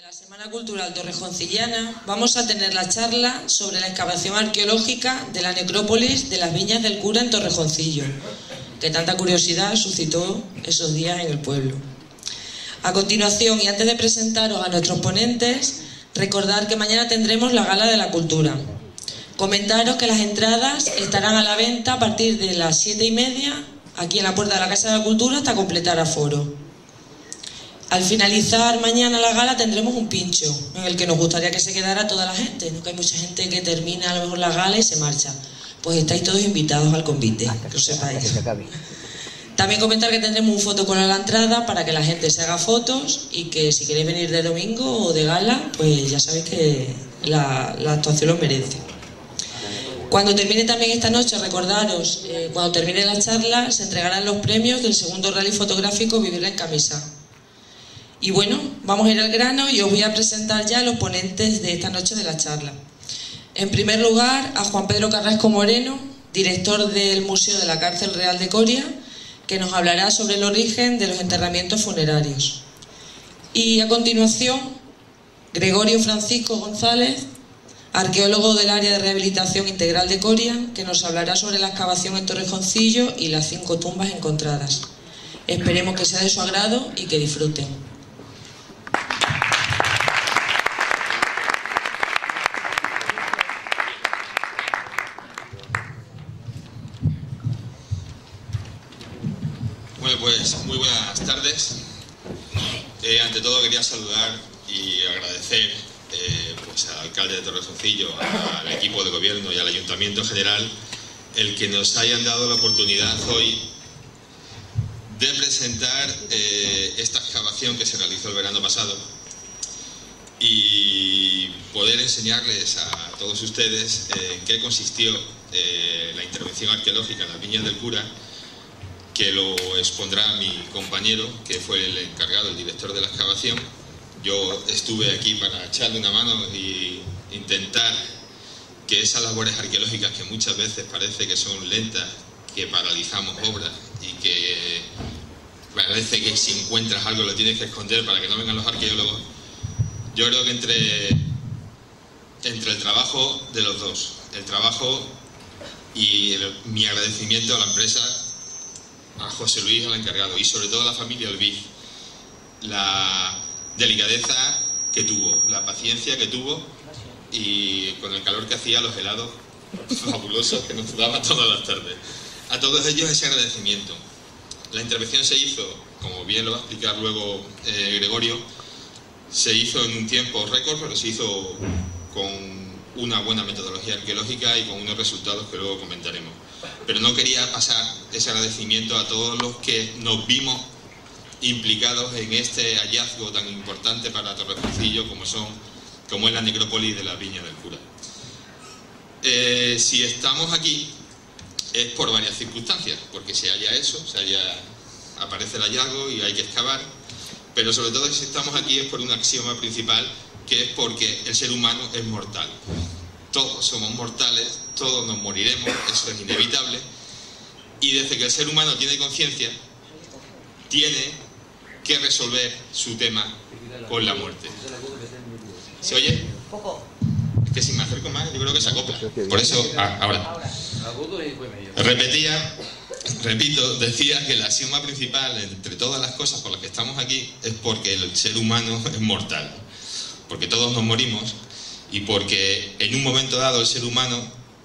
la Semana Cultural Torrejoncillana vamos a tener la charla sobre la excavación arqueológica de la necrópolis de las Viñas del Cura en Torrejoncillo, que tanta curiosidad suscitó esos días en el pueblo. A continuación, y antes de presentaros a nuestros ponentes, recordar que mañana tendremos la Gala de la Cultura. Comentaros que las entradas estarán a la venta a partir de las 7:30 aquí en la puerta de la Casa de la Cultura hasta completar aforo. Al finalizar mañana la gala tendremos un pincho en el que nos gustaría que se quedara toda la gente, ¿no? Que hay mucha gente que termina a lo mejor la gala y se marcha. Pues estáis todos invitados al convite, que lo sepáis. También comentar que tendremos un fotocall a la entrada para que la gente se haga fotos y que si queréis venir de domingo o de gala, pues ya sabéis que la actuación lo merece. Cuando termine también esta noche, recordaros, cuando termine la charla se entregarán los premios del segundo rally fotográfico Vivir en Camisa. Y bueno, vamos a ir al grano y os voy a presentar ya a los ponentes de esta noche de la charla. En primer lugar, a Juan Pedro Carrasco Moreno, director del Museo de la Cárcel Real de Coria, que nos hablará sobre el origen de los enterramientos funerarios. Y a continuación, Gregorio Francisco González, arqueólogo del área de rehabilitación integral de Coria, que nos hablará sobre la excavación en Torrejoncillo y las 5 tumbas encontradas. Esperemos que sea de su agrado y que disfruten. Bueno, pues muy buenas tardes. Ante todo quería saludar y agradecer pues al alcalde de Torrejoncillo, al equipo de gobierno y al ayuntamiento en general el que nos hayan dado la oportunidad hoy de presentar esta excavación que se realizó el verano pasado y poder enseñarles a todos ustedes en qué consistió la intervención arqueológica en las Viñas del Cura, que lo expondrá mi compañero, que fue el encargado, el director de la excavación. Yo estuve aquí para echarle una mano y intentar que esas labores arqueológicas que muchas veces parece que son lentas, que paralizamos obras y que parece que si encuentras algo lo tienes que esconder para que no vengan los arqueólogos, yo creo que entre el trabajo de los dos, el trabajo y mi agradecimiento a la empresa, a José Luis, al encargado, y sobre todo a la familia Olviz, la delicadeza que tuvo, la paciencia que tuvo, y con el calor que hacía, los helados fabulosos que nos daban todas las tardes. A todos ellos ese agradecimiento. La intervención se hizo, como bien lo va a explicar luego Gregorio, se hizo en un tiempo récord, pero se hizo con una buena metodología arqueológica y con unos resultados que luego comentaremos. Pero no quería pasar ese agradecimiento a todos los que nos vimos implicados en este hallazgo tan importante para Torrejoncillo como es la necrópolis de las Viñas del Cura. Si estamos aquí es por varias circunstancias, porque se halla eso, aparece el hallazgo y hay que excavar, pero sobre todo si estamos aquí es por un axioma principal, que es porque el ser humano es mortal. Todos somos mortales, todos nos moriremos, eso es inevitable, y desde que el ser humano tiene conciencia, tiene que resolver su tema con la muerte. ¿Se oye? Es que si me acerco más, yo creo que se acopla. Por eso, ahora. Repito, decía que el axioma principal entre todas las cosas por las que estamos aquí es porque el ser humano es mortal. Porque todos nos morimos y porque en un momento dado el ser humano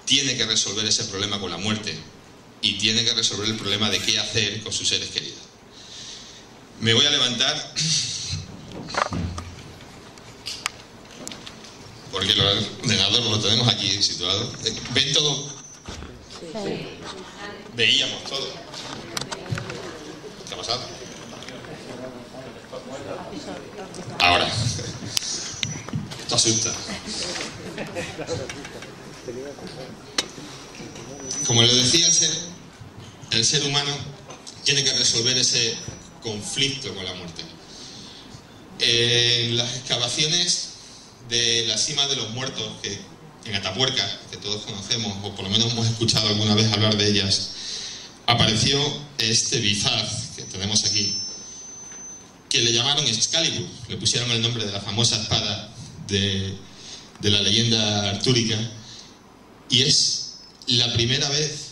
tiene que resolver ese problema con la muerte y tiene que resolver el problema de qué hacer con sus seres queridos. Me voy a levantar porque el ordenador lo tenemos aquí situado. ¿Ven todo? Sí. Veíamos todo. ¿Qué ha pasado? Ahora. Esto asusta. Como les decía, el ser humano tiene que resolver ese conflicto con la muerte. En las excavaciones de la Sima de los Muertos, que en Atapuerca, que todos conocemos, o por lo menos hemos escuchado alguna vez hablar de ellas, apareció este bizarz que tenemos aquí, que le llamaron Excalibur, le pusieron el nombre de la famosa espada de la leyenda artúrica, y es la primera vez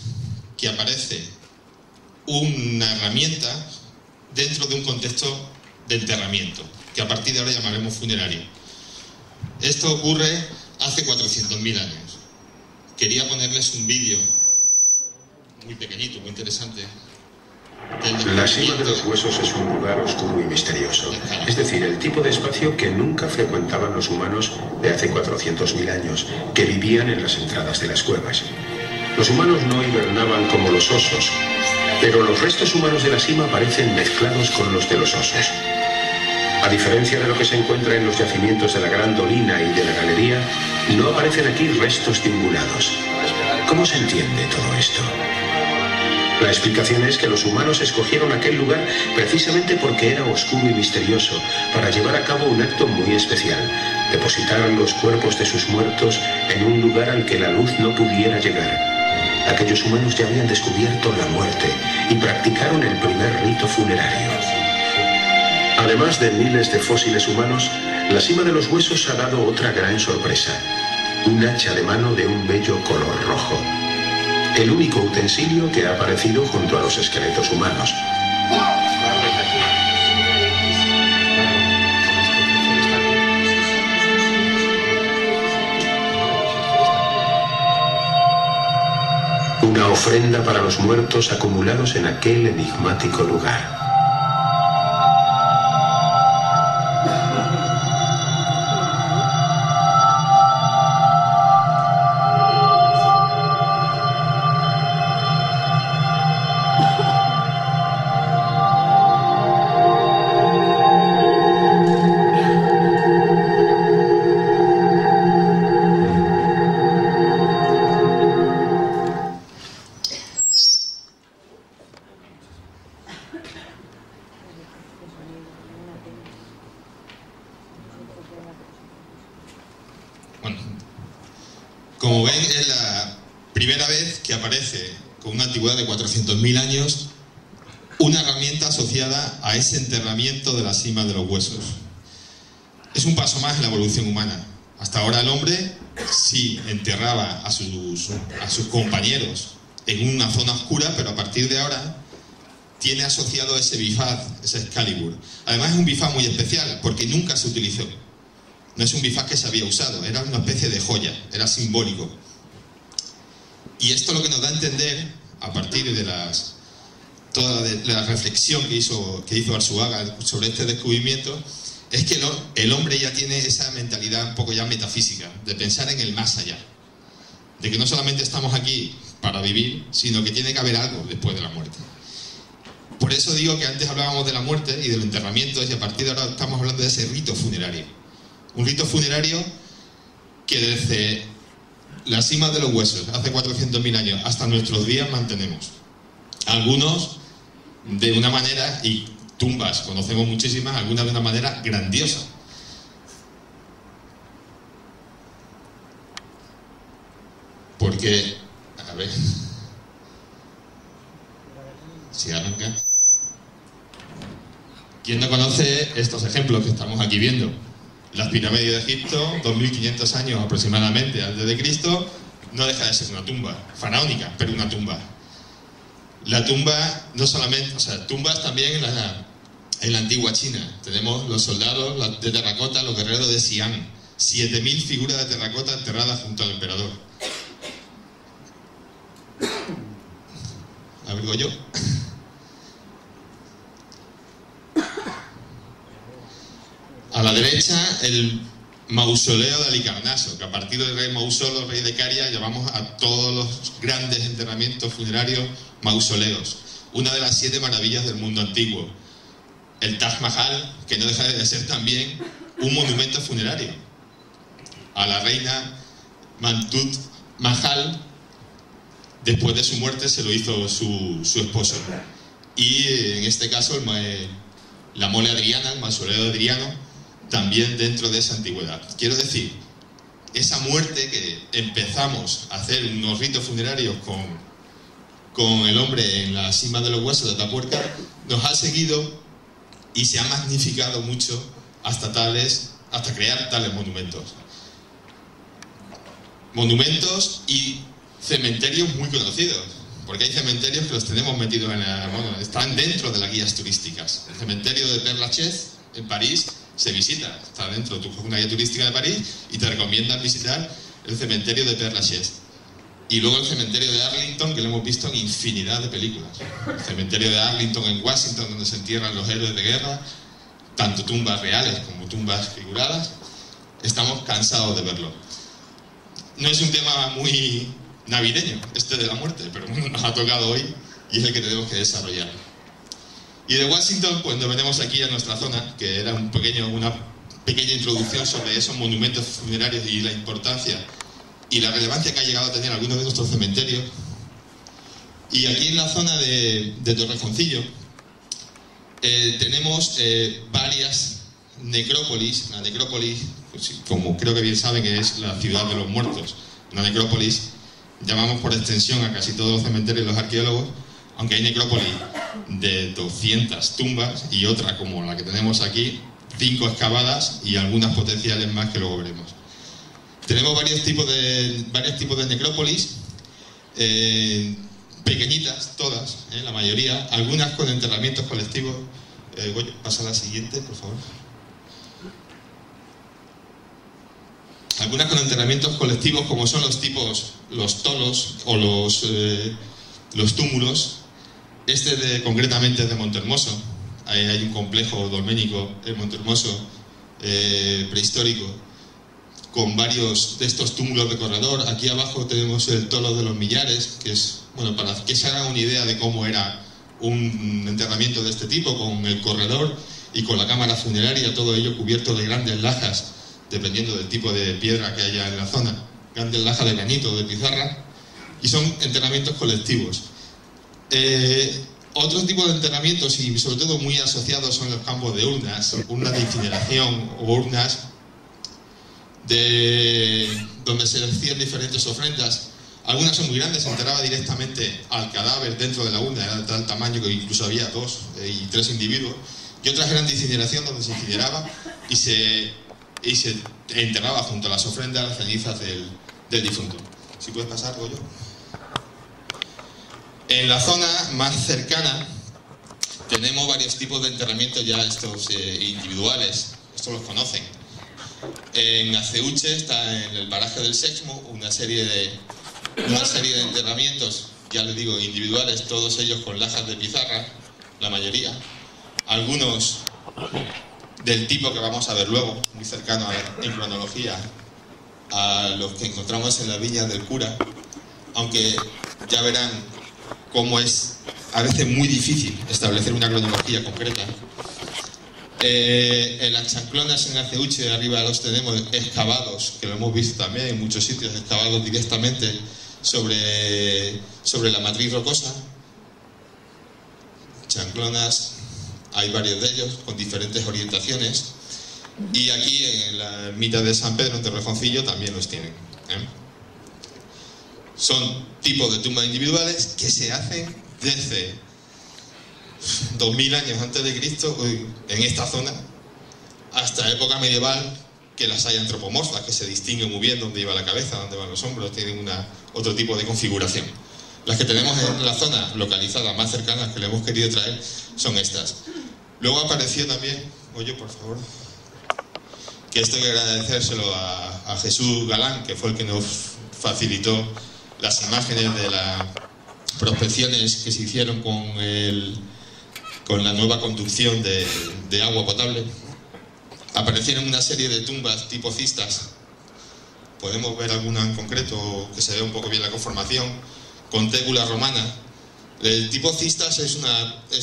que aparece una herramienta dentro de un contexto de enterramiento, que a partir de ahora llamaremos funerario. Esto ocurre hace 400.000 años. Quería ponerles un vídeo muy pequeñito, muy interesante. La cima de los huesos es un lugar oscuro y misterioso, es decir, el tipo de espacio que nunca frecuentaban los humanos de hace 400.000 años, que vivían en las entradas de las cuevas. Los humanos no hibernaban como los osos, pero los restos humanos de la cima aparecen mezclados con los de los osos. A diferencia de lo que se encuentra en los yacimientos de la Gran Dolina y de la Galería, no aparecen aquí restos de ungulados. ¿Cómo se entiende todo esto? La explicación es que los humanos escogieron aquel lugar precisamente porque era oscuro y misterioso, para llevar a cabo un acto muy especial: depositar los cuerpos de sus muertos en un lugar al que la luz no pudiera llegar. Aquellos humanos ya habían descubierto la muerte y practicaron el primer rito funerario. Además de miles de fósiles humanos, la cima de los huesos ha dado otra gran sorpresa: un hacha de mano de un bello color rojo. El único utensilio que ha aparecido junto a los esqueletos humanos. Una ofrenda para los muertos acumulados en aquel enigmático lugar. Como ven, es la primera vez que aparece, con una antigüedad de 400.000 años, una herramienta asociada a ese enterramiento de la cima de los huesos. Es un paso más en la evolución humana. Hasta ahora el hombre sí enterraba a sus compañeros en una zona oscura, pero a partir de ahora tiene asociado ese bifaz, ese Excalibur. Además es un bifaz muy especial, porque nunca se utilizó. No es un bifaz que se había usado, era una especie de joya, era simbólico. Y esto lo que nos da a entender, a partir de toda la reflexión que hizo Arzuaga sobre este descubrimiento, es que el hombre ya tiene esa mentalidad un poco ya metafísica, de pensar en el más allá. De que no solamente estamos aquí para vivir, sino que tiene que haber algo después de la muerte. Por eso digo que antes hablábamos de la muerte y del enterramiento, y a partir de ahora estamos hablando de ese rito funerario. Un rito funerario que desde la cima de los huesos, hace 400.000 años, hasta nuestros días mantenemos. Algunos de una manera, y tumbas conocemos muchísimas, algunas de una manera grandiosa. Porque, a ver, si arranca. ¿Quién no conoce estos ejemplos que estamos aquí viendo? Las pirámides de Egipto, 2.500 años aproximadamente antes de Cristo, no deja de ser una tumba faraónica, pero una tumba. La tumba, no solamente, o sea, tumbas también en la antigua China. Tenemos los soldados de terracota, los guerreros de Xi'an, 7.000 figuras de terracota enterradas junto al emperador. ¿Abrigo yo? A la derecha, el mausoleo de Halicarnaso, que a partir del rey Mausolo, rey de Caria, llamamos a todos los grandes enterramientos funerarios mausoleos. Una de las 7 maravillas del mundo antiguo. El Taj Mahal, que no deja de ser también un monumento funerario. A la reina Mantut Mahal, después de su muerte, se lo hizo su esposo. Y en este caso, la mole Adriana, el mausoleo de Adriano, también dentro de esa antigüedad. Quiero decir, esa muerte que empezamos a hacer unos ritos funerarios con el hombre en la cima de los huesos de Atapuerca, nos ha seguido y se ha magnificado mucho hasta crear tales monumentos. Monumentos y cementerios muy conocidos, porque hay cementerios que los tenemos metidos están dentro de las guías turísticas. El cementerio de Père Lachaise en París se visita, está dentro, tú coges una guía turística de París y te recomiendan visitar el cementerio de Père Lachaise. Y luego el cementerio de Arlington, que lo hemos visto en infinidad de películas. El cementerio de Arlington en Washington, donde se entierran los héroes de guerra, tanto tumbas reales como tumbas figuradas. Estamos cansados de verlo. No es un tema muy navideño, este de la muerte, pero bueno, nos ha tocado hoy y es el que tenemos que desarrollar. Y de Washington, pues nos venimos aquí a nuestra zona, que era una pequeña introducción sobre esos monumentos funerarios y la importancia y la relevancia que ha llegado a tener algunos de nuestros cementerios. Y aquí en la zona de Torrejoncillo tenemos varias necrópolis. La necrópolis, pues, como creo que bien saben, es la ciudad de los muertos. Una necrópolis, llamamos por extensión a casi todos los cementerios los arqueólogos, aunque hay necrópolis de 200 tumbas y otra como la que tenemos aquí, 5 excavadas y algunas potenciales más que luego veremos. Tenemos varios tipos de necrópolis, pequeñitas todas, la mayoría, algunas con enterramientos colectivos. Pasa a la siguiente, por favor. Algunas con enterramientos colectivos, como son los tolos o los túmulos. Concretamente es de Montehermoso. Hay un complejo dolménico en Montehermoso prehistórico, con varios de estos túmulos de corredor. Aquí abajo tenemos el Tolo de los Millares, que es, bueno, para que se hagan una idea de cómo era un enterramiento de este tipo, con el corredor y con la cámara funeraria, todo ello cubierto de grandes lajas, dependiendo del tipo de piedra que haya en la zona, grandes lajas de granito o de pizarra, y son enterramientos colectivos. Otro tipo de enterramientos, y sobre todo muy asociados, son los campos de urnas de incineración o urnas donde se hacían diferentes ofrendas. Algunas son muy grandes, se enterraba directamente al cadáver dentro de la urna, era de tal tamaño que incluso había 2 y 3 individuos, y otras eran de incineración, donde se incineraba y se enterraba junto a las ofrendas las cenizas del difunto. Si puedes pasar, Goyo. En la zona más cercana tenemos varios tipos de enterramientos ya estos individuales, estos los conocen. En Aceuche está en el paraje del Sexmo una serie de enterramientos, ya les digo, individuales, todos ellos con lajas de pizarra, la mayoría. Algunos del tipo que vamos a ver luego, muy cercano en cronología a los que encontramos en las viñas del cura, aunque ya verán cómo es a veces muy difícil establecer una cronología concreta. En las chanclonas en Aceuche arriba los tenemos excavados, que lo hemos visto también en muchos sitios, excavados directamente sobre la matriz rocosa. Chanclonas, hay varios de ellos con diferentes orientaciones, y aquí en la ermita de San Pedro en Torrejoncillo también los tienen. Son tipos de tumbas individuales que se hacen desde 2000 años antes de Cristo en esta zona hasta época medieval, que las hay antropomorfas, que se distingue muy bien dónde iba la cabeza, dónde van los hombros, tienen otro tipo de configuración. Las que tenemos en la zona localizada más cercanas que le hemos querido traer son estas. Luego apareció también, oye, por favor, que esto hay que agradecérselo a Jesús Galán, que fue el que nos facilitó las imágenes de las prospecciones que se hicieron con la nueva conducción de agua potable. Aparecieron una serie de tumbas tipo cistas. Podemos ver alguna en concreto que se ve un poco bien la conformación, con tégula romana. El tipo cistas es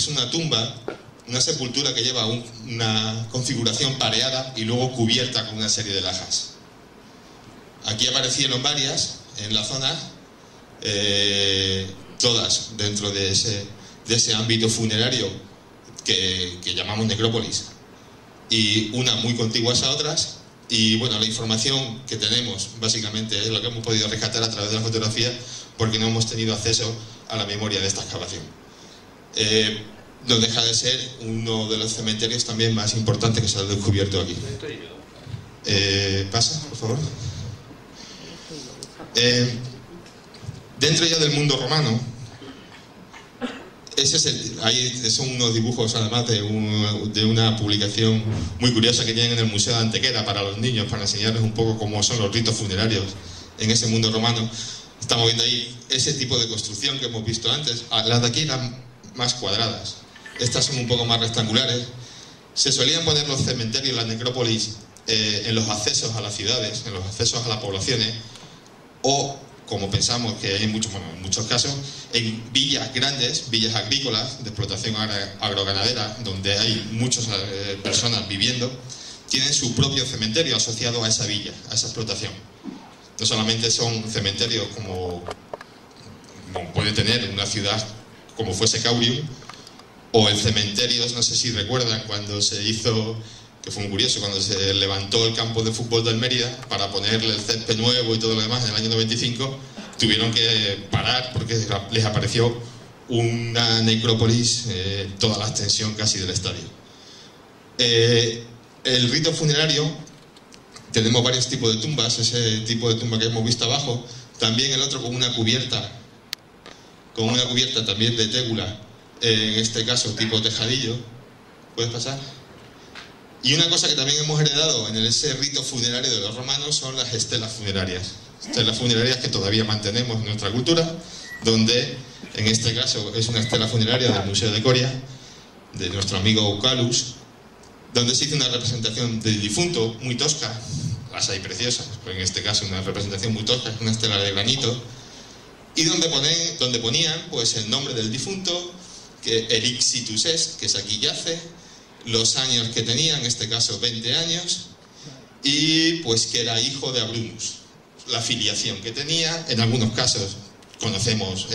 una tumba, una sepultura que lleva una configuración pareada y luego cubierta con una serie de lajas. Aquí aparecieron varias en la zona, todas dentro de ese ámbito funerario que llamamos necrópolis, y una muy contiguas a otras. Y bueno, la información que tenemos básicamente es lo que hemos podido rescatar a través de la fotografía, porque no hemos tenido acceso a la memoria de esta excavación. no deja de ser uno de los cementerios también más importantes que se ha descubierto aquí. Pasa, por favor. Dentro ya del mundo romano, ahí son unos dibujos además de una publicación muy curiosa que tienen en el Museo de Antequera para los niños, para enseñarles un poco cómo son los ritos funerarios en ese mundo romano. Estamos viendo ahí ese tipo de construcción que hemos visto antes. Las de aquí eran más cuadradas, estas son un poco más rectangulares. Se solían poner los cementerios, las necrópolis, en los accesos a las ciudades, en los accesos a las poblaciones, o, como pensamos que hay en muchos casos, en villas grandes, villas agrícolas de explotación agroganadera, donde hay muchas personas viviendo, tienen su propio cementerio asociado a esa villa, a esa explotación. No solamente son cementerios como puede tener en una ciudad como fuese Caurium, o el cementerio, no sé si recuerdan cuando se hizo, que fue muy curioso, cuando se levantó el campo de fútbol del Mérida para ponerle el césped nuevo y todo lo demás en el año 95, tuvieron que parar porque les apareció una necrópolis toda la extensión casi del estadio. El rito funerario, tenemos varios tipos de tumbas, ese tipo de tumba que hemos visto abajo, también el otro con una cubierta también de tégula, en este caso tipo tejadillo. ¿Puedes pasar? Y una cosa que también hemos heredado en ese rito funerario de los romanos son las estelas funerarias. Estelas funerarias que todavía mantenemos en nuestra cultura, donde en este caso es una estela funeraria del Museo de Coria, de nuestro amigo Eucalus, donde se hizo una representación del difunto muy tosca, las hay preciosas, pero en este caso una representación muy tosca, una estela de granito, y donde ponían pues el nombre del difunto, que Erixitus es, que es aquí yace, los años que tenía, en este caso 20 años, y pues que era hijo de Abrunus, la filiación que tenía. En algunos casos conocemos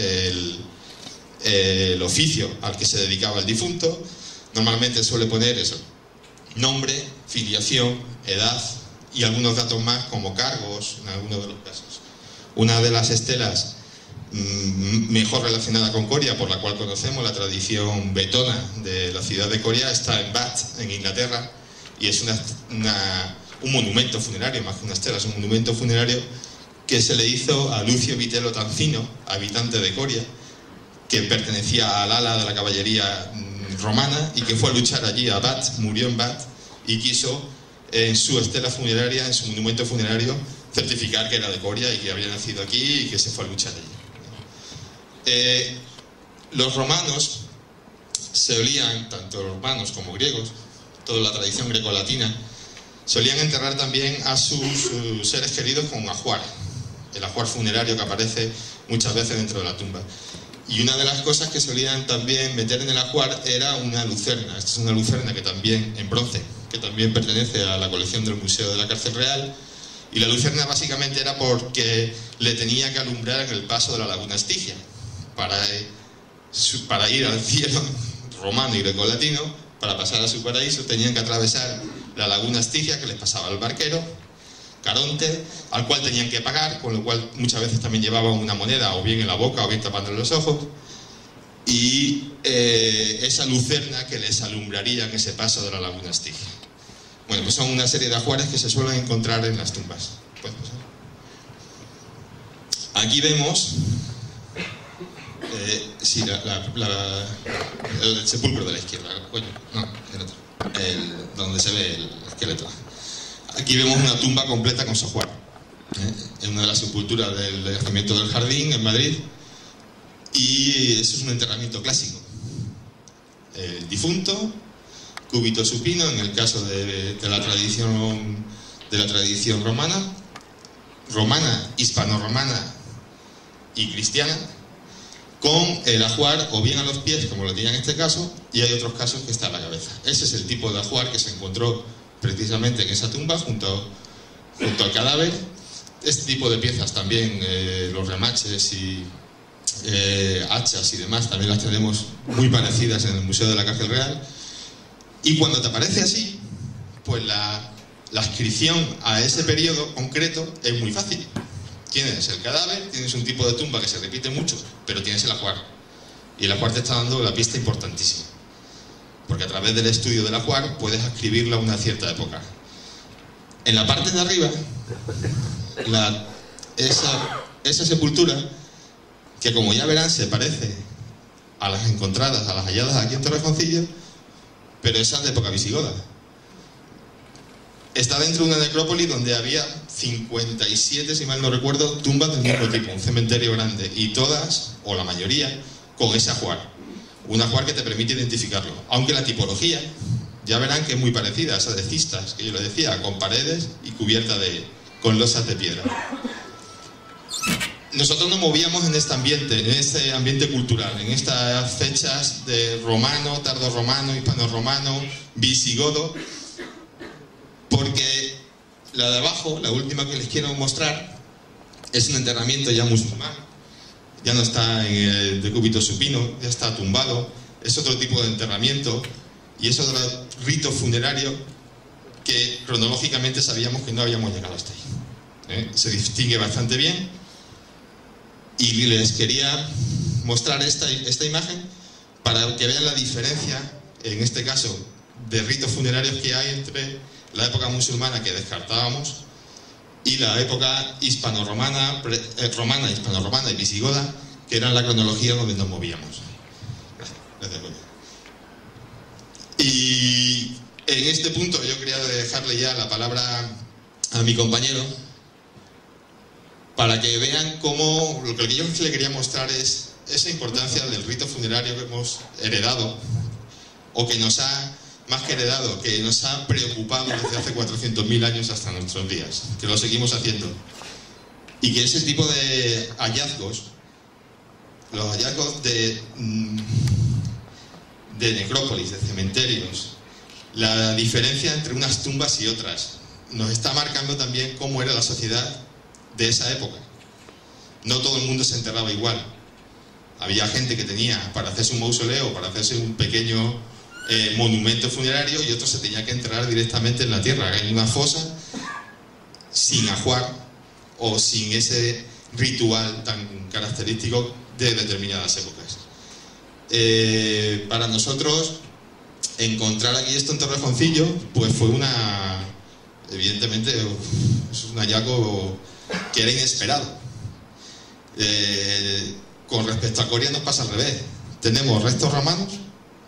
el oficio al que se dedicaba el difunto. Normalmente suele poner eso: nombre, filiación, edad y algunos datos más como cargos en algunos de los casos. Una de las estelas mejor relacionada con Coria, por la cual conocemos la tradición betona de la ciudad de Coria, está en Bath, en Inglaterra, y es un monumento funerario, más que una estela, es un monumento funerario que se le hizo a Lucio Vitello Tancino, habitante de Coria, que pertenecía al ala de la caballería romana y que fue a luchar allí a Bath, murió en Bath, y quiso en su estela funeraria, en su monumento funerario, certificar que era de Coria y que había nacido aquí y que se fue a luchar allí. Los romanos solían, tanto romanos como griegos, toda la tradición grecolatina, solían enterrar también a sus seres queridos con un ajuar, el ajuar funerario que aparece muchas veces dentro de la tumba. Y una de las cosas que solían también meter en el ajuar era una lucerna. Esta es una lucerna que también, en bronce, que también pertenece a la colección del Museo de la Cárcel Real. Y la lucerna básicamente era porque le tenía que alumbrar en el paso de la laguna Estigia. Para ir al cielo romano y grecolatino, para pasar a su paraíso, tenían que atravesar la laguna Estigia, que les pasaba al barquero, Caronte, al cual tenían que pagar, con lo cual muchas veces también llevaban una moneda, o bien en la boca, o bien tapándole los ojos, y esa lucerna que les alumbraría en ese paso de la laguna Estigia. Bueno, pues son una serie de ajuares que se suelen encontrar en las tumbas. ¿Puedes pasar? Aquí vemos sí, el sepulcro de la izquierda, no, el otro, donde se ve el esqueleto. Aquí vemos una tumba completa con su ajuar, en una de las sepulturas del Yacimiento del Jardín, en Madrid, y eso es un enterramiento clásico. El difunto, cúbito supino, en el caso de la tradición romana, hispano-romana y cristiana, con el ajuar o bien a los pies, como lo tenía en este caso, y hay otros casos que está a la cabeza. Ese es el tipo de ajuar que se encontró precisamente en esa tumba, junto al cadáver. Este tipo de piezas también, los remaches y hachas y demás, también las tenemos muy parecidas en el Museo de la Cárcel Real. Y cuando te aparece así, pues la adscripción a ese periodo concreto es muy fácil. Tienes el cadáver, tienes un tipo de tumba que se repite mucho, pero tienes el ajuar. Y el ajuar te está dando la pista importantísima. porque a través del estudio del ajuar puedes ascribirla a una cierta época. En la parte de arriba, esa sepultura, que como ya verán se parece a las encontradas, a las halladas aquí en Torrejoncillo, pero esa es de época visigoda. Está dentro de una necrópolis donde había 57, si mal no recuerdo, tumbas del mismo tipo, un cementerio grande, y todas, o la mayoría, con ese ajuar. Un ajuar que te permite identificarlo, aunque la tipología, ya verán que es muy parecida a esa de cistas, que yo les decía, con paredes y cubierta con losas de piedra. Nosotros nos movíamos en este ambiente cultural, en estas fechas de romano, tardorromano, hispanorromano, visigodo, porque la de abajo, la última que les quiero mostrar, es un enterramiento ya musulmán. Ya no está en el decúbito supino, ya está tumbado, es otro tipo de enterramiento y es otro rito funerario que cronológicamente sabíamos que no habíamos llegado hasta ahí. Se distingue bastante bien. Y les quería mostrar esta imagen para que vean la diferencia, en este caso, de ritos funerarios que hay entre la época musulmana, que descartábamos, y la época hispano-romana, hispano-romana y visigoda, que era la cronología donde nos movíamos. Gracias. Y en este punto yo quería dejarle ya la palabra a mi compañero, para que vean cómo lo que yo le quería mostrar es esa importancia del rito funerario que hemos heredado, o que nos ha, más que heredado, que nos ha preocupado desde hace 400.000 años hasta nuestros días, que lo seguimos haciendo. Y que ese tipo de hallazgos, los hallazgos de necrópolis, de cementerios, la diferencia entre unas tumbas y otras, nos está marcando también cómo era la sociedad de esa época. No todo el mundo se enterraba igual. Había gente que tenía para hacerse un mausoleo, para hacerse un pequeño monumento funerario, y otros se tenía que enterrar directamente en la tierra, en una fosa, sin ajuar o sin ese ritual tan característico de determinadas épocas. Para nosotros, encontrar aquí esto en Torrejoncillo, pues fue evidentemente, es un hallazgo que era inesperado. Con respecto a Coria nos pasa al revés. Tenemos restos romanos,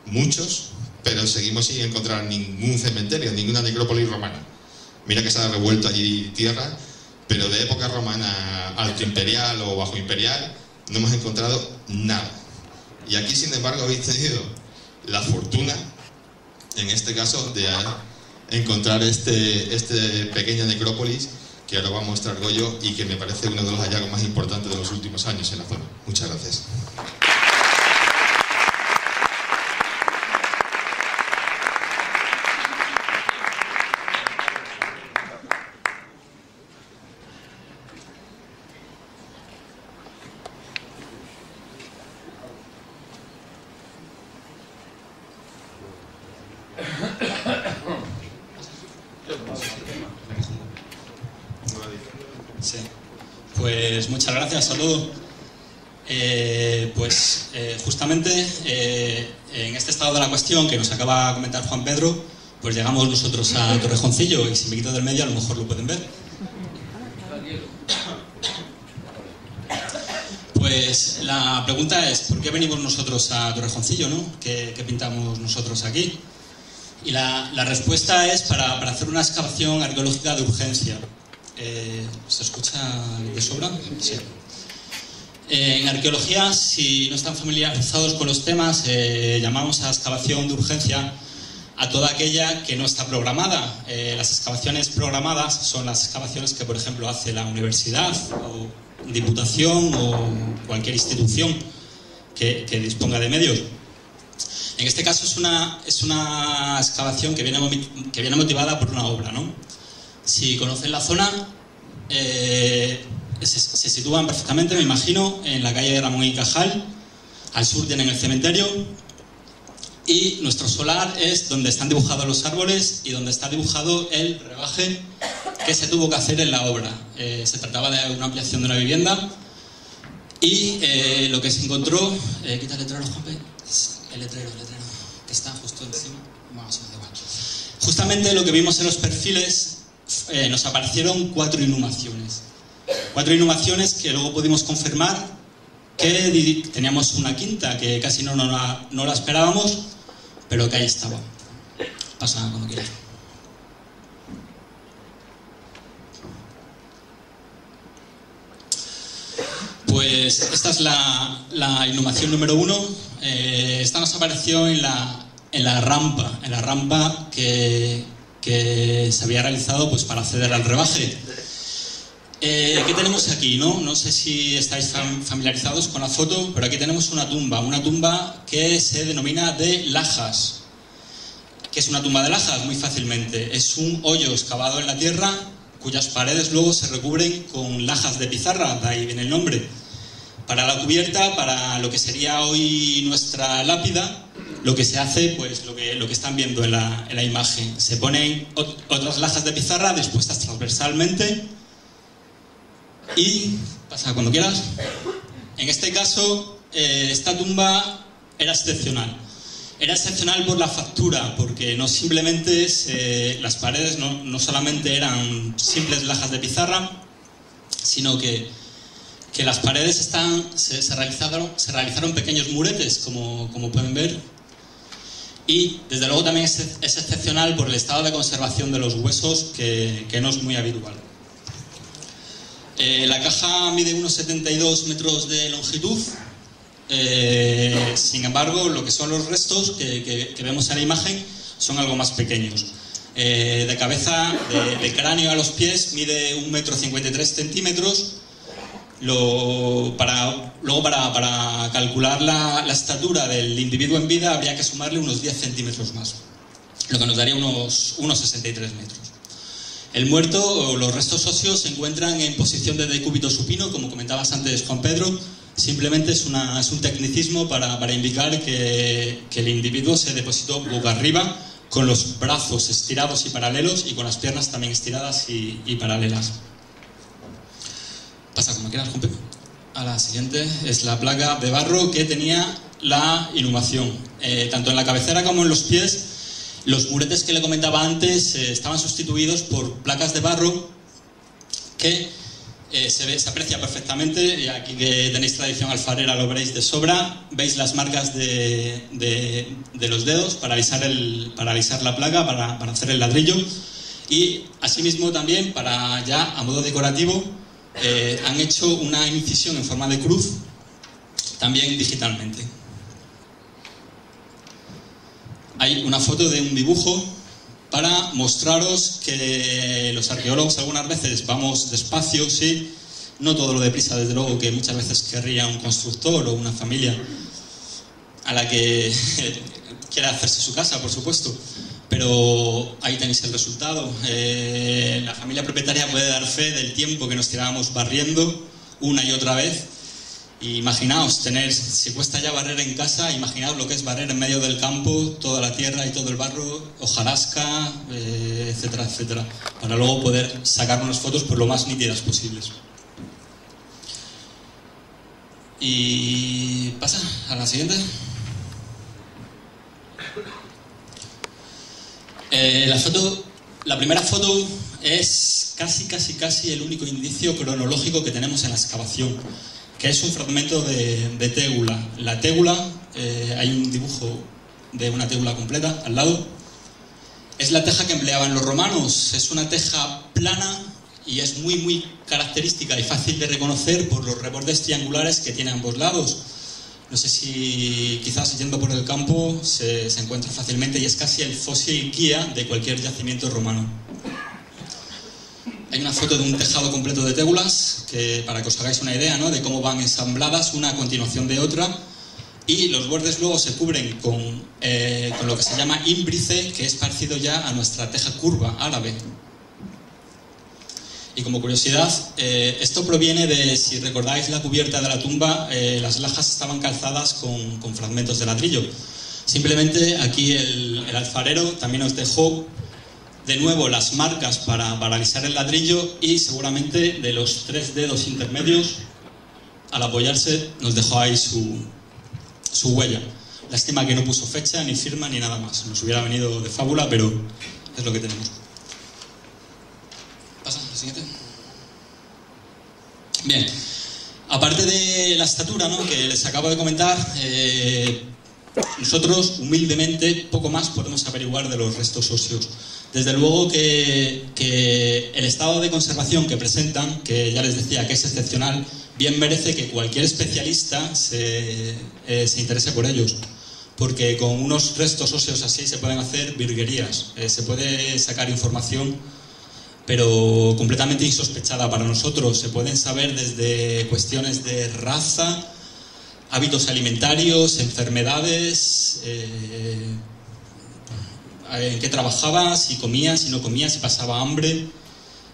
muchos, pero seguimos sin encontrar ningún cementerio, ninguna necrópolis romana. Mira que se ha revuelto allí tierra, pero de época romana alto imperial o bajo imperial no hemos encontrado nada. Y aquí, sin embargo, habéis tenido la fortuna, en este caso, de encontrar este pequeña necrópolis que ahora va a mostrar Goyo y que me parece uno de los hallazgos más importantes de los últimos años en la zona. Muchas gracias. Sí. Pues muchas gracias, saludos. Justamente en este estado de la cuestión que nos acaba de comentar Juan Pedro, pues llegamos nosotros a Torrejoncillo, y si me quito del medio a lo mejor lo pueden ver. Pues la pregunta es, ¿por qué venimos nosotros a Torrejoncillo, ¿no? ¿Qué pintamos nosotros aquí? Y la respuesta es para hacer una excavación arqueológica de urgencia. ¿Se escucha de sobra? Sí. En arqueología, si no están familiarizados con los temas, llamamos a excavación de urgencia a toda aquella que no está programada. Las excavaciones programadas son las excavaciones que, por ejemplo, hace la universidad o diputación o cualquier institución que disponga de medios. En este caso es una excavación que viene motivada por una obra, ¿no? Si conocen la zona, se sitúan perfectamente, me imagino, en la calle de Ramón y Cajal. Al sur tienen el cementerio y nuestro solar es donde están dibujados los árboles y donde está dibujado el rebaje que se tuvo que hacer en la obra. Se trataba de una ampliación de una vivienda y lo que se encontró... quita el letrero, Juanpe. El letrero, que está justo. esto encima. Vamos a ver. Justamente lo que vimos en los perfiles, nos aparecieron 4 inhumaciones. 4 inhumaciones que luego pudimos confirmar que teníamos una quinta, que casi no la esperábamos, pero que ahí estaba. Pasa cuando quieras. Pues esta es la inhumación número 1. Esta nos apareció en la rampa que se había realizado pues, para acceder al rebaje. ¿Qué tenemos aquí? No sé si estáis familiarizados con la foto, pero aquí tenemos una tumba que se denomina de lajas. ¿Qué es una tumba de lajas? Muy fácilmente. Es un hoyo excavado en la tierra cuyas paredes luego se recubren con lajas de pizarra, de ahí viene el nombre. Para la cubierta, para lo que sería hoy nuestra lápida, lo que se hace, pues lo que están viendo en la imagen. Se ponen otras lajas de pizarra dispuestas transversalmente y, pasa cuando quieras, en este caso, esta tumba era excepcional. Era excepcional por la factura, porque no simplemente las paredes no solamente eran simples lajas de pizarra, sino que las paredes se realizaron pequeños muretes, como pueden ver, y desde luego también es excepcional por el estado de conservación de los huesos, que no es muy habitual. La caja mide unos 72 metros de longitud. Sin embargo, lo que son los restos que vemos en la imagen son algo más pequeños. De cabeza, de cráneo a los pies, mide 1,53 metros. Luego, para calcular la estatura del individuo en vida, habría que sumarle unos 10 centímetros más, lo que nos daría unos 63 metros. El muerto o los restos óseos se encuentran en posición de decúbito supino, como comentabas antes, Juan Pedro. Simplemente es un tecnicismo para indicar que el individuo se depositó boca arriba, con los brazos estirados y paralelos, y con las piernas también estiradas y paralelas. Pasa como quieras, Juan Pedro. A la siguiente es la placa de barro que tenía la inhumación. Tanto en la cabecera como en los pies, los muretes que le comentaba antes estaban sustituidos por placas de barro que se aprecia perfectamente, y aquí que tenéis tradición alfarera lo veréis de sobra. Veis las marcas de los dedos para alisar la placa, para hacer el ladrillo, y asimismo también ya a modo decorativo han hecho una incisión en forma de cruz, también digitalmente. Hay una foto de un dibujo para mostraros que los arqueólogos algunas veces vamos despacio, sí, no todo lo deprisa, desde luego, que muchas veces querría un constructor o una familia a la que quiera hacerse su casa, por supuesto. Pero ahí tenéis el resultado. La familia propietaria puede dar fe del tiempo que nos tirábamos barriendo una y otra vez. Y imaginaos, si cuesta ya barrer en casa, imaginaos lo que es barrer en medio del campo, toda la tierra y todo el barro, hojarasca, etcétera, etcétera, para luego poder sacar unas fotos pues lo más nítidas posibles. Y pasa a la siguiente. La primera foto es casi el único indicio cronológico que tenemos en la excavación, que es un fragmento de tégula. La tégula, hay un dibujo de una tégula completa al lado. Es la teja que empleaban los romanos. Es una teja plana y es muy característica y fácil de reconocer por los rebordes triangulares que tiene a ambos lados. No sé si quizás yendo por el campo se encuentra fácilmente, y es casi el fósil guía de cualquier yacimiento romano. Hay una foto de un tejado completo de tégulas, para que os hagáis una idea, ¿no?, de cómo van ensambladas una a continuación de otra, y los bordes luego se cubren con lo que se llama ímbrice, que es parecido ya a nuestra teja curva árabe. Y como curiosidad, esto proviene de, si recordáis la cubierta de la tumba, las lajas estaban calzadas con fragmentos de ladrillo. Simplemente aquí el alfarero también os dejó de nuevo las marcas para alisar el ladrillo, y seguramente de los 3 dedos intermedios, al apoyarse, nos dejó ahí su huella. Lástima que no puso fecha, ni firma, ni nada más. Nos hubiera venido de fábula, pero es lo que tenemos. Pasa, la siguiente. Bien. Aparte de la estatura, ¿no?, que les acabo de comentar, nosotros, humildemente, poco más podemos averiguar de los restos óseos. Desde luego que el estado de conservación que presentan, que ya les decía que es excepcional, bien merece que cualquier especialista se interese por ellos. Porque con unos restos óseos así se pueden hacer virguerías, se puede sacar información, pero completamente insospechada para nosotros. Se pueden saber desde cuestiones de raza, hábitos alimentarios, enfermedades, en qué trabajaba, si comía, si no comía, si pasaba hambre,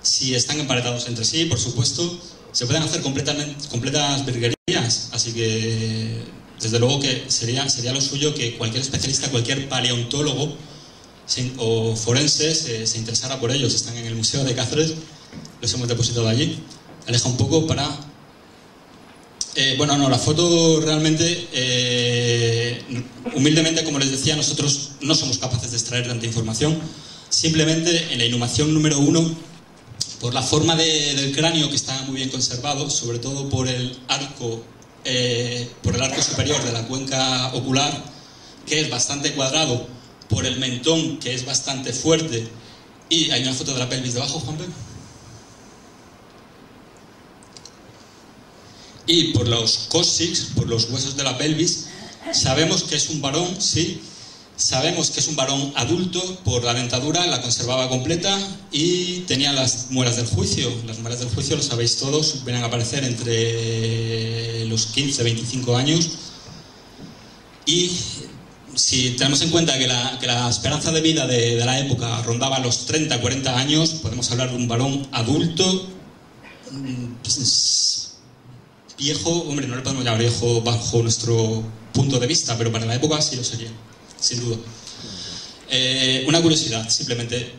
si están emparentados entre sí, por supuesto. Se pueden hacer completas virguerías, así que desde luego que sería lo suyo que cualquier especialista, cualquier paleontólogo o forense se interesara por ellos. Están en el Museo de Cáceres, los hemos depositado allí. Aleja un poco para... bueno, no, la foto realmente, humildemente, como les decía, nosotros no somos capaces de extraer tanta información. Simplemente en la inhumación número 1, por la forma del cráneo, que está muy bien conservado, sobre todo por el arco superior de la cuenca ocular, que es bastante cuadrado, por el mentón, que es bastante fuerte, y hay una foto de la pelvis debajo, Juanpe. Y por los cóccix, por los huesos de la pelvis, sabemos que es un varón, sí. Sabemos que es un varón adulto por la dentadura, la conservaba completa y tenía las muelas del juicio. Las muelas del juicio, lo sabéis todos, vienen a aparecer entre los 15 y 25 años. Y si tenemos en cuenta que la esperanza de vida de la época rondaba los 30, 40 años, podemos hablar de un varón adulto, viejo. Hombre, no le podemos llamar viejo bajo nuestro punto de vista, pero para la época sí lo sería, sin duda. Una curiosidad, simplemente.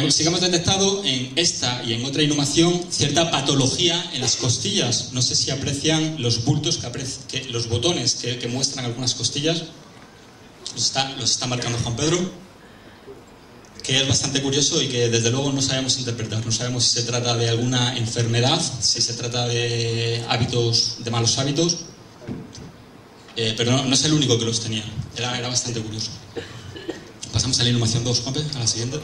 Sí que hemos detectado en esta y en otra inhumación cierta patología en las costillas. No sé si aprecian los bultos, los botones que muestran algunas costillas. Los está marcando Juan Pedro, que es bastante curioso y que desde luego no sabemos interpretar. No sabemos si se trata de alguna enfermedad, si se trata de malos hábitos, pero no es el único que los tenía. Era bastante curioso. Pasamos a la inhumación 2, Juanpe, a la siguiente.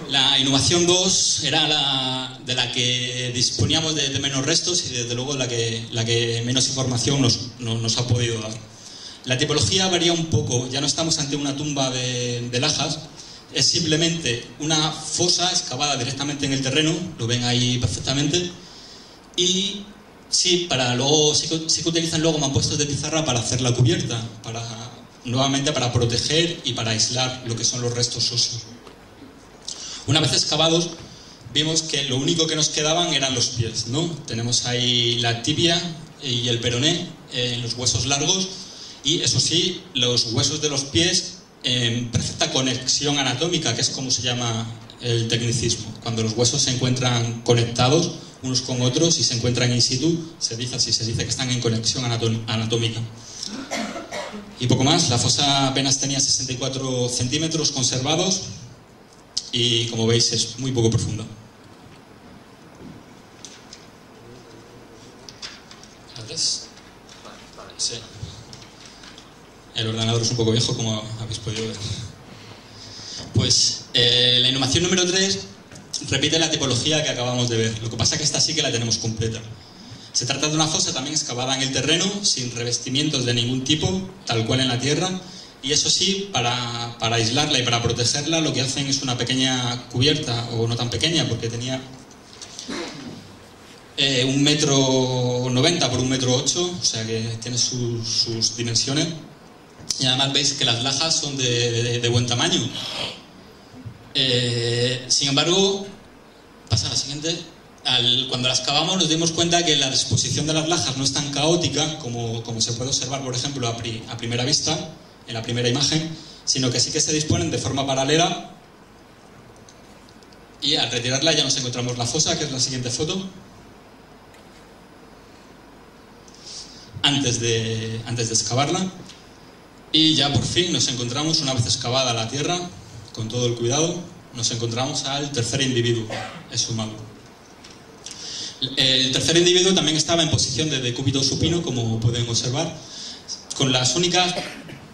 La inhumación 2 era de la que disponíamos de menos restos y desde luego la que menos información nos ha podido dar. La tipología varía un poco, ya no estamos ante una tumba de lajas, es simplemente una fosa excavada directamente en el terreno, lo ven ahí perfectamente, y sí, sí que utilizan luego mampuestos de pizarra para hacer la cubierta, nuevamente para proteger y para aislar lo que son los restos óseos. Una vez excavados, vimos que lo único que nos quedaban eran los pies, ¿no? Tenemos ahí la tibia y el peroné en los huesos largos, y eso sí, los huesos de los pies en perfecta conexión anatómica, que es como se llama el tecnicismo. Cuando los huesos se encuentran conectados unos con otros y se encuentran in situ, se dice que están en conexión anatómica. Y poco más, la fosa apenas tenía 64 centímetros conservados y, como veis, es muy poco profunda. ¿Gracias? Sí. El ordenador es un poco viejo, como habéis podido ver. Pues la inhumación número 3 repite la tipología que acabamos de ver. Lo que pasa es que esta sí que la tenemos completa. Se trata de una fosa también excavada en el terreno, sin revestimientos de ningún tipo, tal cual en la tierra. Y eso sí, para aislarla y para protegerla, lo que hacen es una pequeña cubierta, o no tan pequeña, porque tenía 1,90 m por 1,8 m, o sea que tiene sus dimensiones. Y además veis que las lajas son de buen tamaño. Sin embargo, pasa a la siguiente. Cuando las cavamos nos dimos cuenta que la disposición de las lajas no es tan caótica como se puede observar, por ejemplo, a primera vista, en la primera imagen, sino que sí que se disponen de forma paralela, y al retirarla ya nos encontramos la fosa, que es la siguiente foto. antes de excavarla. Y ya por fin nos encontramos, una vez excavada la tierra, con todo el cuidado, nos encontramos al tercer individuo exhumado. El tercer individuo también estaba en posición de decúbito supino, como pueden observar, con las únicas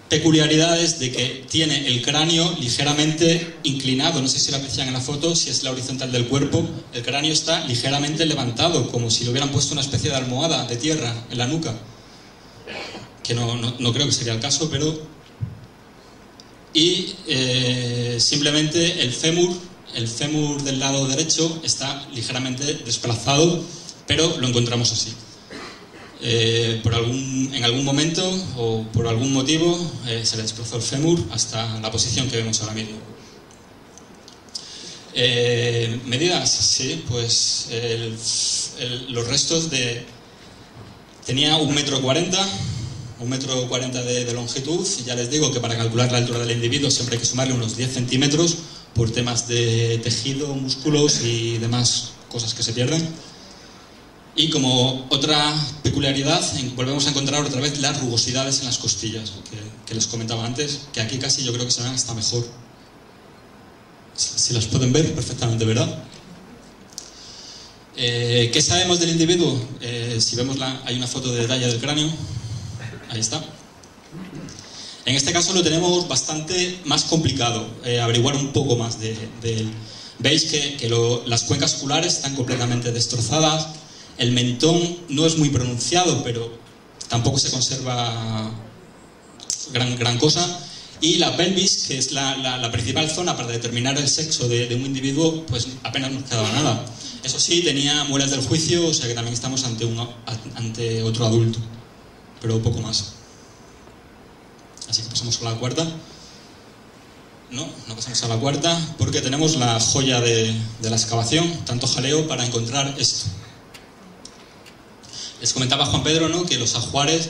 peculiaridades de que tiene el cráneo ligeramente inclinado. No sé si lo aprecian en la foto, si es la horizontal del cuerpo, el cráneo está ligeramente levantado, como si le hubieran puesto una especie de almohada de tierra en la nuca, que no creo que sería el caso, pero... Y simplemente el fémur del lado derecho está ligeramente desplazado, pero lo encontramos así. En algún momento o por algún motivo se le desplazó el fémur hasta la posición que vemos ahora mismo. Medidas, sí, pues los restos tenía 1,40 m de longitud, y ya les digo que para calcular la altura del individuo siempre hay que sumarle unos 10 centímetros por temas de tejido, músculos y demás cosas que se pierden. Y como otra peculiaridad, volvemos a encontrar otra vez las rugosidades en las costillas, que les comentaba antes, que aquí casi yo creo que se ven hasta mejor. Si las pueden ver perfectamente, ¿verdad? ¿Qué sabemos del individuo? Si vemos hay una foto de detalle del cráneo. Ahí está. En este caso lo tenemos bastante más complicado, averiguar un poco más de él. Veis que las cuencas oculares están completamente destrozadas, el mentón no es muy pronunciado, pero tampoco se conserva gran cosa, y la pelvis, que es la principal zona para determinar el sexo de un individuo, pues apenas nos quedaba nada. Eso sí, tenía muelas del juicio, o sea que también estamos ante otro adulto, pero poco más. Así que pasamos a la cuarta. No pasamos a la cuarta, porque tenemos la joya de la excavación, tanto jaleo para encontrar esto. Les comentaba Juan Pedro, ¿no?, que los ajuares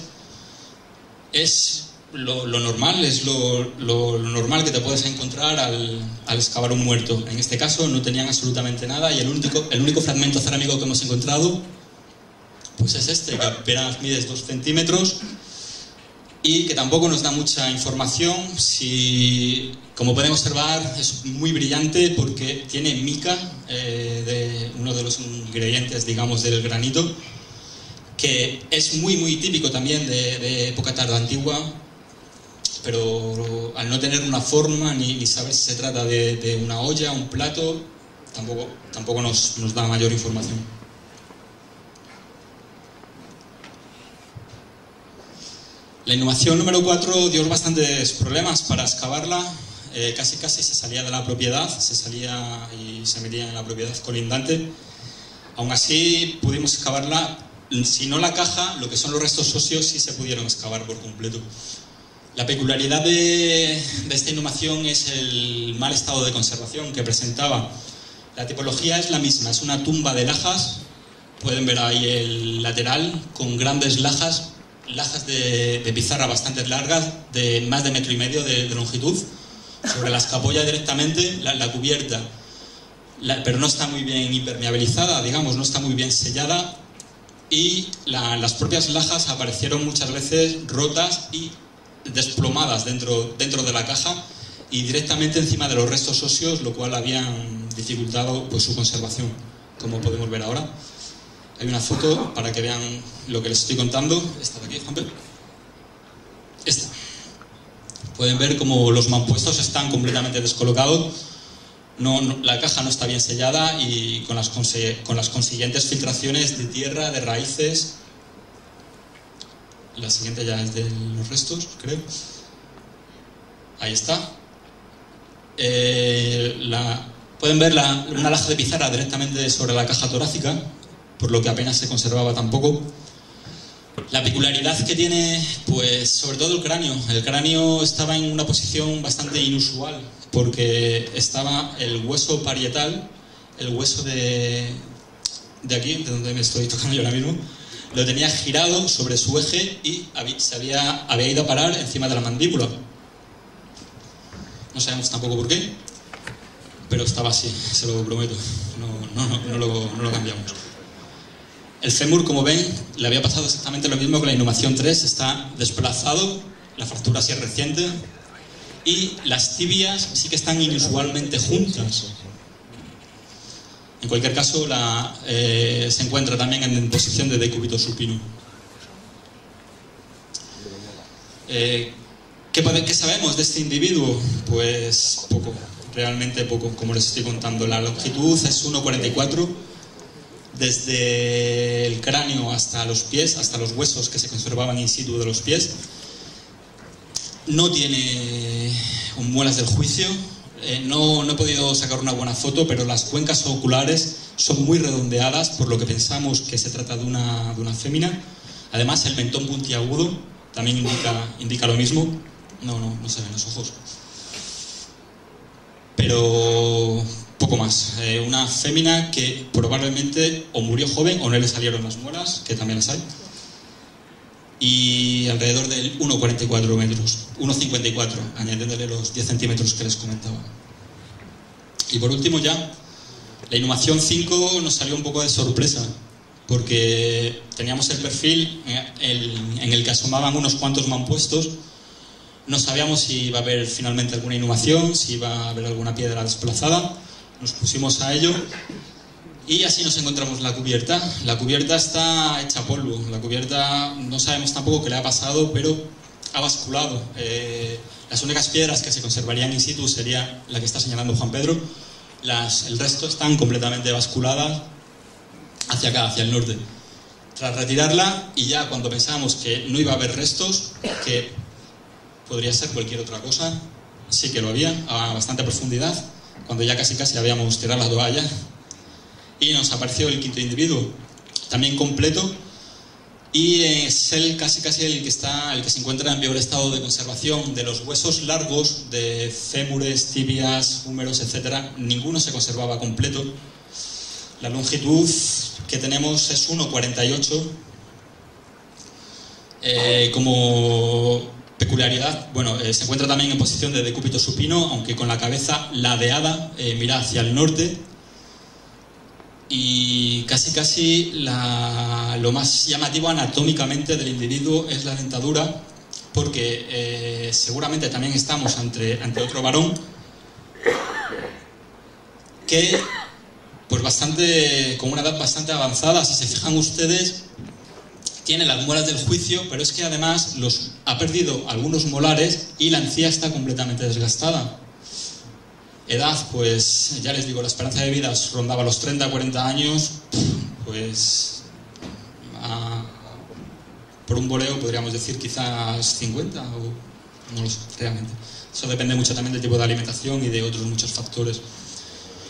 es lo normal, es lo normal que te puedes encontrar al excavar un muerto. En este caso no tenían absolutamente nada, y el único fragmento cerámico que hemos encontrado pues es este, que apenas mide 2 centímetros y que tampoco nos da mucha información. Como pueden observar, es muy brillante porque tiene mica, de uno de los ingredientes, digamos, del granito, que es muy típico también de época tardoantigua, pero al no tener una forma ni saber si se trata de una olla, un plato, tampoco nos da mayor información. La inhumación número 4 dio bastantes problemas para excavarla. Casi se salía de la propiedad, se salía y se metía en la propiedad colindante. Aún así pudimos excavarla. Si no la caja, lo que son los restos óseos sí se pudieron excavar por completo. La peculiaridad de esta inhumación es el mal estado de conservación que presentaba. La tipología es la misma, es una tumba de lajas. Pueden ver ahí el lateral con grandes lajas de pizarra bastante largas, de más de 1,5 metros de longitud. Sobre la escapolla directamente, la cubierta, pero no está muy bien impermeabilizada, digamos, no está muy bien sellada. Y las propias lajas aparecieron muchas veces rotas y desplomadas dentro de la caja y directamente encima de los restos óseos, lo cual habían dificultado pues su conservación, como podemos ver ahora. Hay una foto para que vean lo que les estoy contando. Esta de aquí, Juan Pedro. Esta. Pueden ver cómo los mampuestos están completamente descolocados. La caja no está bien sellada y con las consiguientes filtraciones de tierra, de raíces. La siguiente ya es de los restos, creo. Ahí está. Pueden ver una laja de pizarra directamente sobre la caja torácica, por lo que apenas se conservaba tampoco. La peculiaridad que tiene, pues sobre todo el cráneo. El cráneo estaba en una posición bastante inusual, porque estaba el hueso parietal, el hueso de aquí, de donde me estoy tocando yo ahora mismo, lo tenía girado sobre su eje y había ido a parar encima de la mandíbula. No sabemos tampoco por qué, pero estaba así, se lo prometo. No lo cambiamos. El fémur, como ven, le había pasado exactamente lo mismo que la inhumación 3, está desplazado, la fractura sí es reciente, y las tibias sí que están inusualmente juntas. En cualquier caso, se encuentra también en posición de decúbito supino. ¿Qué sabemos de este individuo? Pues poco, realmente poco, como les estoy contando. La longitud es 1,44, desde el cráneo hasta los pies, hasta los huesos que se conservaban in situ de los pies. No tiene muelas del juicio. No he podido sacar una buena foto, pero las cuencas oculares son muy redondeadas, por lo que pensamos que se trata de una fémina. Además, el mentón puntiagudo también indica lo mismo. No se ven los ojos. Pero poco más. Una fémina que probablemente o murió joven o no le salieron las muelas, que también las hay. Y alrededor del 1,44 metros, 1,54, añadiéndole los 10 centímetros que les comentaba. Y por último ya, la inhumación 5 nos salió un poco de sorpresa, porque teníamos el perfil en el que asomaban unos cuantos mampuestos. No sabíamos si iba a haber finalmente alguna inhumación, si iba a haber alguna piedra desplazada. Nos pusimos a ello. Y así nos encontramos la cubierta. La cubierta está hecha polvo. La cubierta no sabemos tampoco qué le ha pasado, pero ha basculado. Las únicas piedras que se conservarían in situ sería la que está señalando Juan Pedro. El resto están completamente basculadas hacia acá, hacia el norte. Tras retirarla, y ya cuando pensábamos que no iba a haber restos, que podría ser cualquier otra cosa, sí que lo había, a bastante profundidad, cuando ya casi habíamos tirado la toalla. Y nos apareció el quinto individuo, también completo, y es casi el que se encuentra en peor estado de conservación. De los huesos largos, de fémures, tibias, húmeros, etc., ninguno se conservaba completo. La longitud que tenemos es 1,48. Como peculiaridad, se encuentra también en posición de decúbito supino, aunque con la cabeza ladeada, mira hacia el norte. Y casi lo más llamativo anatómicamente del individuo es la dentadura, porque seguramente también estamos ante otro varón que con una edad bastante avanzada. Si se fijan ustedes, tiene las muelas del juicio, pero es que además ha perdido algunos molares y la encía está completamente desgastada. Edad, pues ya les digo, la esperanza de vida rondaba los 30-40 años, pues por un voleo podríamos decir quizás 50, o no lo sé, realmente. Eso depende mucho también del tipo de alimentación y de otros muchos factores.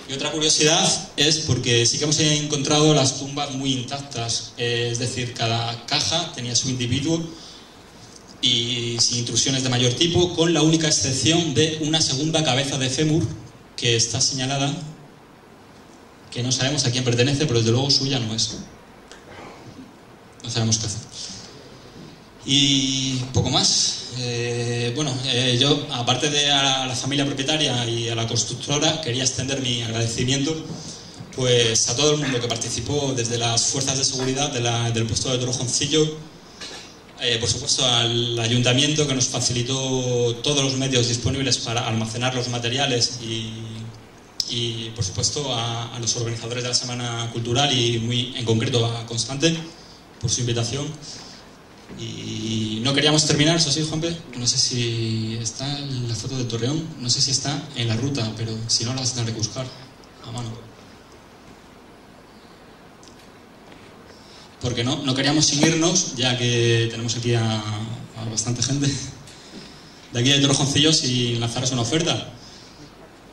Y otra curiosidad es porque sí que hemos encontrado las tumbas muy intactas, es decir, cada caja tenía su individuo y sin intrusiones de mayor tipo, con la única excepción de una segunda cabeza de fémur que está señalada, que no sabemos a quién pertenece, pero desde luego suya no es. No sabemos qué hacer. Y poco más. Yo, aparte de a la familia propietaria y a la constructora, quería extender mi agradecimiento pues a todo el mundo que participó, desde las fuerzas de seguridad del puesto de Torrejoncillo, por supuesto al ayuntamiento, que nos facilitó todos los medios disponibles para almacenar los materiales, y por supuesto a los organizadores de la Semana Cultural y muy en concreto a Constante por su invitación. Y no queríamos terminar, eso sí, Juanpe, no sé si está la foto de Torreón, no sé si está en la ruta, pero si no la vas a tener que buscar a mano. Porque no queríamos seguirnos, ya que tenemos aquí a bastante gente de aquí de Torrejoncillo, sin lanzaros una oferta.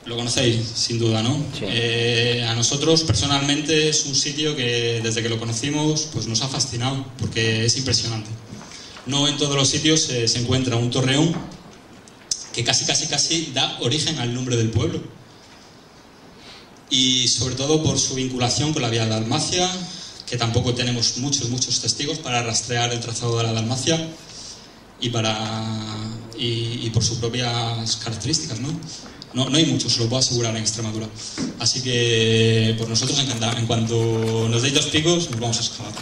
Lo conocéis, sin duda, ¿no? Sí. A nosotros, personalmente, es un sitio que desde que lo conocimos pues nos ha fascinado, porque es impresionante. No en todos los sitios se encuentra un torreón que casi da origen al nombre del pueblo. Y sobre todo por su vinculación con la vía de la Dalmacia, que tampoco tenemos muchos testigos para rastrear el trazado de la Dalmacia, y por sus propias características, ¿no? No hay mucho, se lo puedo asegurar en Extremadura. Así que por nosotros encantados. En cuanto nos deis 2 picos, nos vamos a excavar.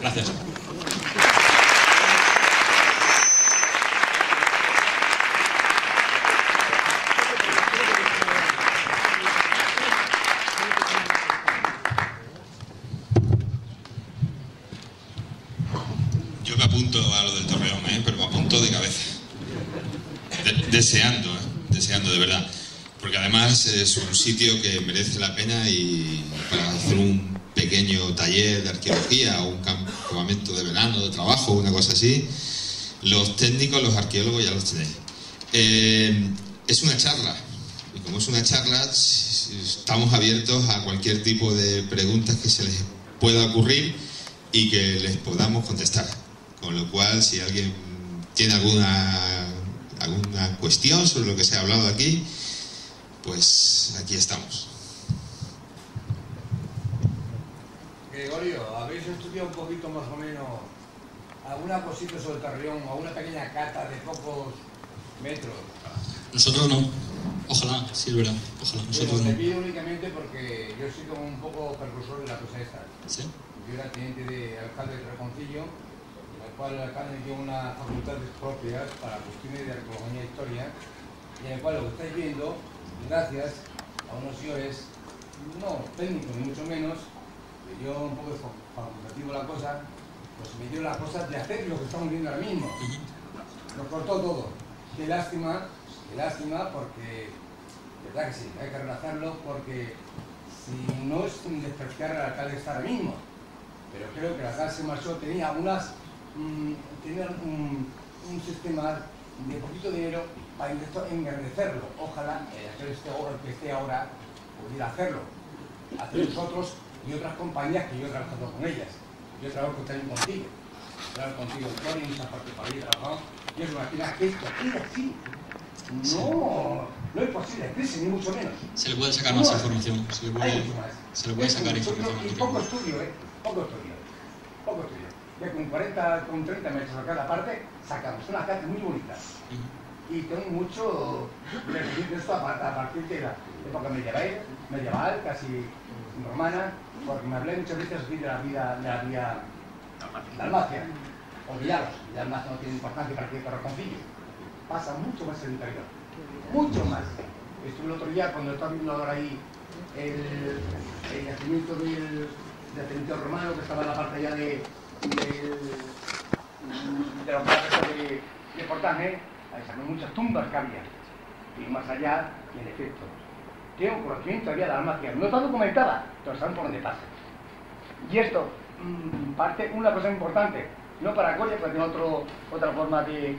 Gracias. Yo me apunto a lo del Torreón, pero me apunto de cabeza. Deseando de verdad. Porque además es un sitio que merece la pena y para hacer un pequeño taller de arqueología o un campamento de verano, de trabajo, una cosa así, los técnicos, los arqueólogos ya los tenéis. Es una charla y como es una charla estamos abiertos a cualquier tipo de preguntas que se les pueda ocurrir y que les podamos contestar. Con lo cual, si alguien tiene alguna cuestión sobre lo que se ha hablado aquí, pues aquí estamos. Gregorio, ¿habéis estudiado un poquito más o menos alguna cosita sobre el Torreón, alguna pequeña cata de pocos metros? Nosotros no. Ojalá, sí, es verdad. Ojalá, nosotros no. Te pido únicamente porque yo soy como un poco precursor de la cosa esta. ¿Sí? Yo era teniente de alcalde de Torrejoncillo, en el cual el alcalde me dio unas facultades propias para cuestiones de arqueología e historia, y en el cual lo que estáis viendo, gracias a unos señores, no técnicos ni mucho menos, que yo un poco facultativo la cosa, pues me dio la cosa de hacer lo que estamos viendo ahora mismo. Nos cortó todo. Qué lástima porque, de verdad que sí, hay que relajarlo porque si no es un despreciar al alcalde que está ahora mismo, pero creo que el alcalde se marchó, tenía un sistema de poquito dinero para engrandecerlo. Ojalá el que esté ahora pudiera hacerlo. Hacer nosotros y otras compañías que yo he trabajado con ellas. Yo trabajo también contigo. Trabajo contigo en esa parte para ir trabajando. Y es una pena que esto quede así. No es posible, crisis ni mucho menos. Se le puede sacar más información. Se le puede sacar información. Y poco estudio, poco estudio. Ya con 30 metros a cada parte sacamos una carta muy bonita. Y tengo mucho de esto a partir de la época medieval, casi romana, porque me hablé muchas veces aquí de la vida Dalmacia, o Villaros. Dalmacia no tiene importancia para que Torrejoncillo. Pasa mucho más en el interior, mucho más. Estuve el otro día cuando estaba viendo ahora ahí el yacimiento del yacimiento romano que estaba en la parte allá de los barrios de Portaje. Ahí salen muchas tumbas que había. Y más allá, y en efecto, tiene un conocimiento todavía de Dalmacia. No está documentada, pero saben por dónde pasa. Y esto parte una cosa importante, no para Coria, porque tiene otra forma de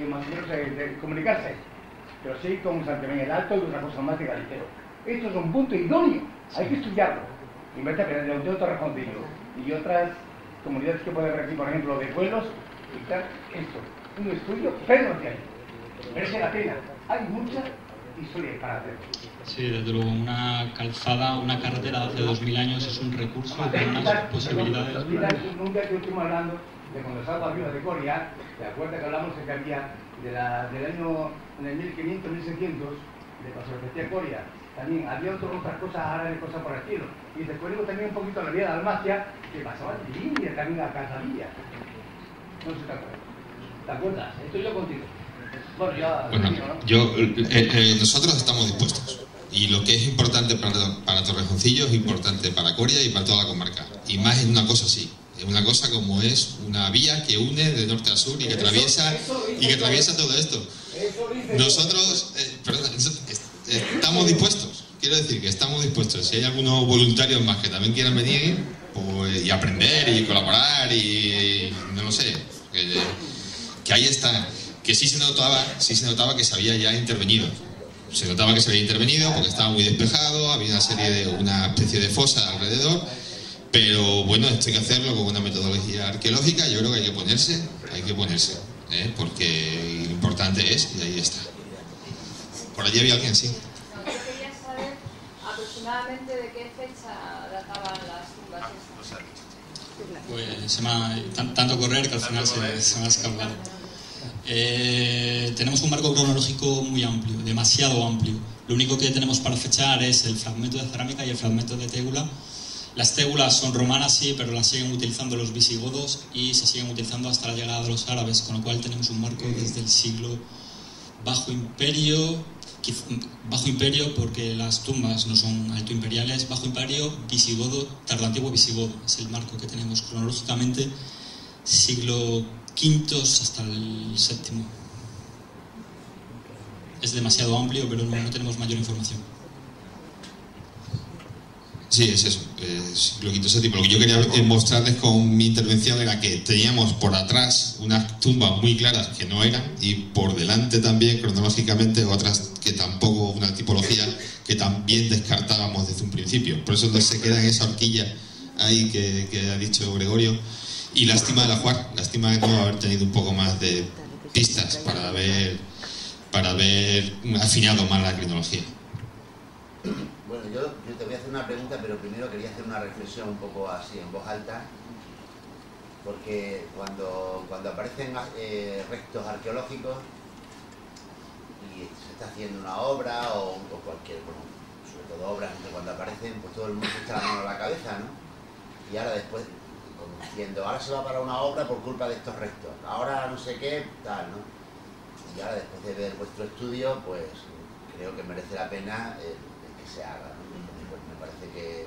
más o menos de comunicarse, pero sí con San Clemente el Alto y otra cosa más de Galicero. Esto es un punto idóneo, hay que estudiarlo. En vez de Torrejoncillo y otras comunidades que puede haber aquí, por ejemplo, de pueblos, y tal, esto, un estudio, pero no que hay. Merece la pena, hay mucha historia para hacer. Sí, desde luego, una calzada, una carretera de hace 2000 años es un recurso con unas posibilidades. Un día que estuvimos hablando de cuando estaba arriba de Coria, ¿te acuerdas que hablamos que había del año en el 1500, 1600, de cuando se repetía Coria? También había otras cosas árabes, cosas por el estilo. Y después luego también un poquito la vida de Dalmacia, que pasaba de India también a Casadilla. No sé si te acuerdas. ¿Te acuerdas? Estoy yo contigo. Bueno, ya... Bueno, nosotros estamos dispuestos. Y lo que es importante para Torrejoncillo es importante para Coria y para toda la comarca. Y más en una cosa así. En una cosa como es una vía que une de norte a sur y que atraviesa todo esto. Nosotros, estamos dispuestos. Quiero decir que estamos dispuestos. Si hay algunos voluntarios más que también quieran venir pues, y aprender y colaborar y no lo sé, que ahí está. Que sí se notaba que se había ya intervenido. Se notaba que se había intervenido porque estaba muy despejado, había una especie de fosa alrededor, pero bueno, esto hay que hacerlo con una metodología arqueológica. Yo creo que hay que ponerse, porque lo importante es, y ahí está. Por allí había alguien, sí. Yo quería saber aproximadamente de qué fecha databan las tumbas estas. Pues se me ha tanto correr que al final se me ha escapado. Tenemos un marco cronológico muy amplio, demasiado amplio. Lo único que tenemos para fechar es el fragmento de cerámica y el fragmento de tégula. Las tégulas son romanas, sí, pero las siguen utilizando los visigodos y se siguen utilizando hasta la llegada de los árabes, con lo cual tenemos un marco desde el siglo Bajo Imperio porque las tumbas no son alto imperiales, Bajo Imperio, visigodo, tardoantiguo visigodo, es el marco que tenemos cronológicamente, siglo V hasta el VII. Es demasiado amplio, pero no tenemos mayor información. Sí, es eso, siglo V, VII. Lo que yo quería mostrarles con mi intervención era que teníamos por atrás unas tumbas muy claras que no eran, y por delante también, cronológicamente, otras que tampoco, una tipología que también descartábamos desde un principio. Por eso se queda en esa horquilla ahí que ha dicho Gregorio. Y lástima de la Juar, lástima de no haber tenido un poco más de pistas para haber afinado más la cronología. Bueno, yo te voy a hacer una pregunta, pero primero quería hacer una reflexión un poco así en voz alta, porque cuando aparecen restos arqueológicos y se está haciendo una obra o cualquier, bueno, sobre todo obras, cuando aparecen, pues todo el mundo se echa la mano a la cabeza, ¿no? Y ahora después, como diciendo, ahora se va para una obra por culpa de estos restos, ahora no sé qué, tal, ¿no? Y ahora después de ver vuestro estudio, pues creo que merece la pena que se haga, ¿no? Entonces, pues, me parece que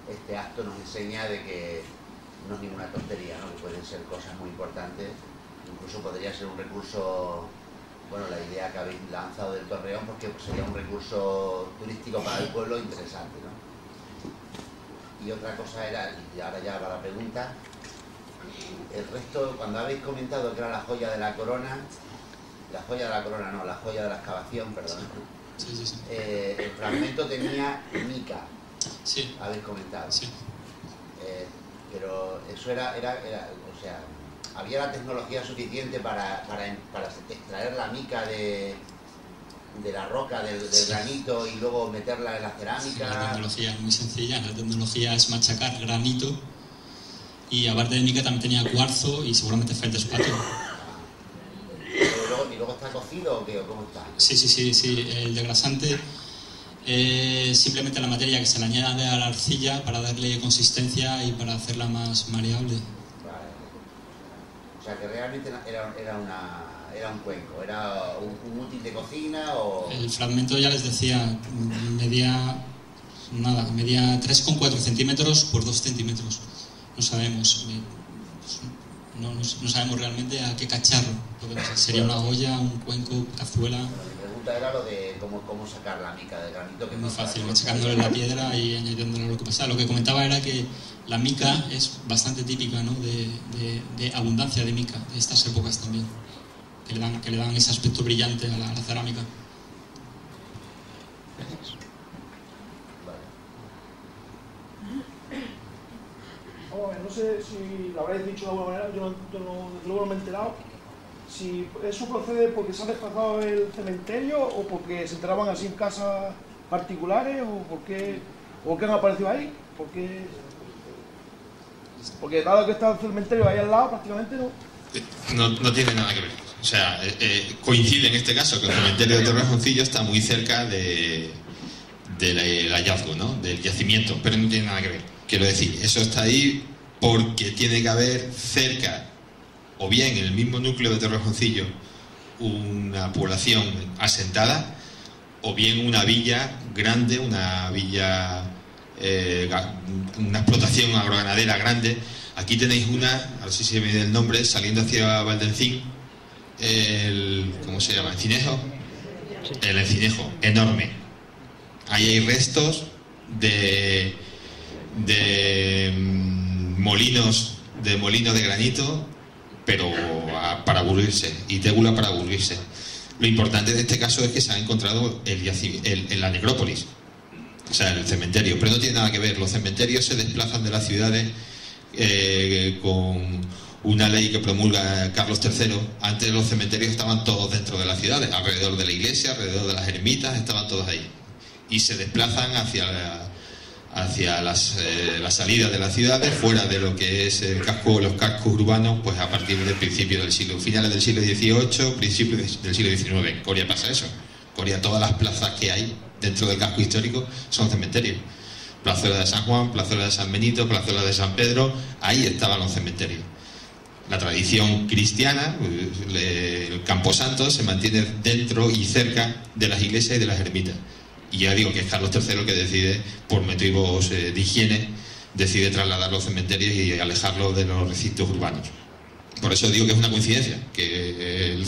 este acto nos enseña de que no es ninguna tontería, ¿no? Que pueden ser cosas muy importantes, incluso podría ser un recurso, bueno, la idea que habéis lanzado del Torreón, porque pues, sería un recurso turístico para el pueblo interesante, ¿no? Y otra cosa era, y ahora ya va la pregunta, el resto, cuando habéis comentado que era la joya de la corona, la joya de la excavación, perdón. Sí. El fragmento tenía mica, sí. Habéis comentado. Sí. Pero eso era, o sea, había la tecnología suficiente para extraer la mica de la roca, del granito, y luego meterla en la cerámica. Sí, la tecnología es muy sencilla, la tecnología es machacar granito, y aparte de mica también tenía cuarzo y seguramente feldespato. ¿Y luego está cocido o qué? ¿O cómo está? Sí. El desgrasante es simplemente la materia que se le añade a la arcilla para darle consistencia y para hacerla más maleable. Vale. O sea que realmente era un cuenco, era un útil de cocina o... El fragmento, ya les decía, medía 3,4 centímetros por 2 centímetros. No sabemos. No sabemos realmente a qué cacharro. Sería una olla, un cuenco, cazuela. Mi pregunta era lo de cómo sacar la mica del granito. Que muy fácil, machacándole la piedra y añadiéndole lo que pasa. Lo que comentaba era que la mica es bastante típica, ¿no? de abundancia de mica, de estas épocas también, que le dan ese aspecto brillante a la cerámica. No sé si lo habréis dicho de alguna manera, yo no me he enterado. Si eso procede porque se ha desplazado el cementerio o porque se enterraban así en casas particulares o qué han aparecido ahí. Porque dado que está el cementerio ahí al lado, prácticamente no tiene nada que ver. O sea, coincide en este caso que el cementerio de Torrejoncillo está muy cerca del hallazgo, ¿no? Del yacimiento, pero no tiene nada que ver. Quiero decir, eso está ahí porque tiene que haber cerca, o bien en el mismo núcleo de Torrejoncillo, una población asentada, o bien una villa grande, una explotación agroganadera grande. Aquí tenéis una, a ver si se me da el nombre, saliendo hacia Valdencín, ¿cómo se llama? ¿Encinejo? El Encinejo, enorme. Ahí hay restos de molinos de granito, pero para aburrirse, y tégula para aburrirse. Lo importante de este caso es que se ha encontrado la necrópolis, o sea, el cementerio, pero no tiene nada que ver. Los cementerios se desplazan de las ciudades con una ley que promulga Carlos III. Antes los cementerios estaban todos dentro de las ciudades, alrededor de la iglesia, alrededor de las ermitas, estaban todos ahí, y se desplazan hacia hacia la salida de las ciudades, fuera de lo que es el casco, los cascos urbanos, pues a partir del principio del siglo, finales del siglo XVIII, principios del siglo XIX. En Coria pasa eso. En Coria todas las plazas que hay dentro del casco histórico son cementerios. Plazuela de San Juan, Plazuela de San Benito, Plazuela de San Pedro, ahí estaban los cementerios. La tradición cristiana, el Camposanto, se mantiene dentro y cerca de las iglesias y de las ermitas. Y ya digo que es Carlos III el que decide, por motivos de higiene, decide trasladar los cementerios y alejarlos de los recintos urbanos. Por eso digo que es una coincidencia, que el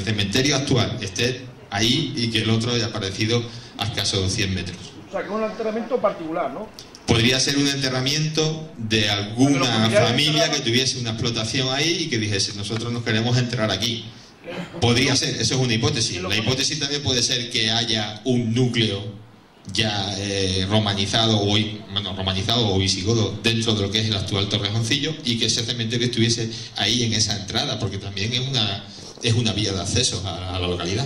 cementerio actual esté ahí y que el otro haya aparecido a escasos 100 metros. O sea, que es un enterramiento particular, ¿no? Podría ser un enterramiento de alguna familia que tuviese una explotación ahí y que dijese, nosotros nos queremos enterrar aquí. Podría ser, eso es una hipótesis. La hipótesis también puede ser que haya un núcleo ya romanizado o visigodo dentro de lo que es el actual Torrejoncillo y que ese cementerio estuviese ahí en esa entrada, porque también es una vía de acceso a la localidad.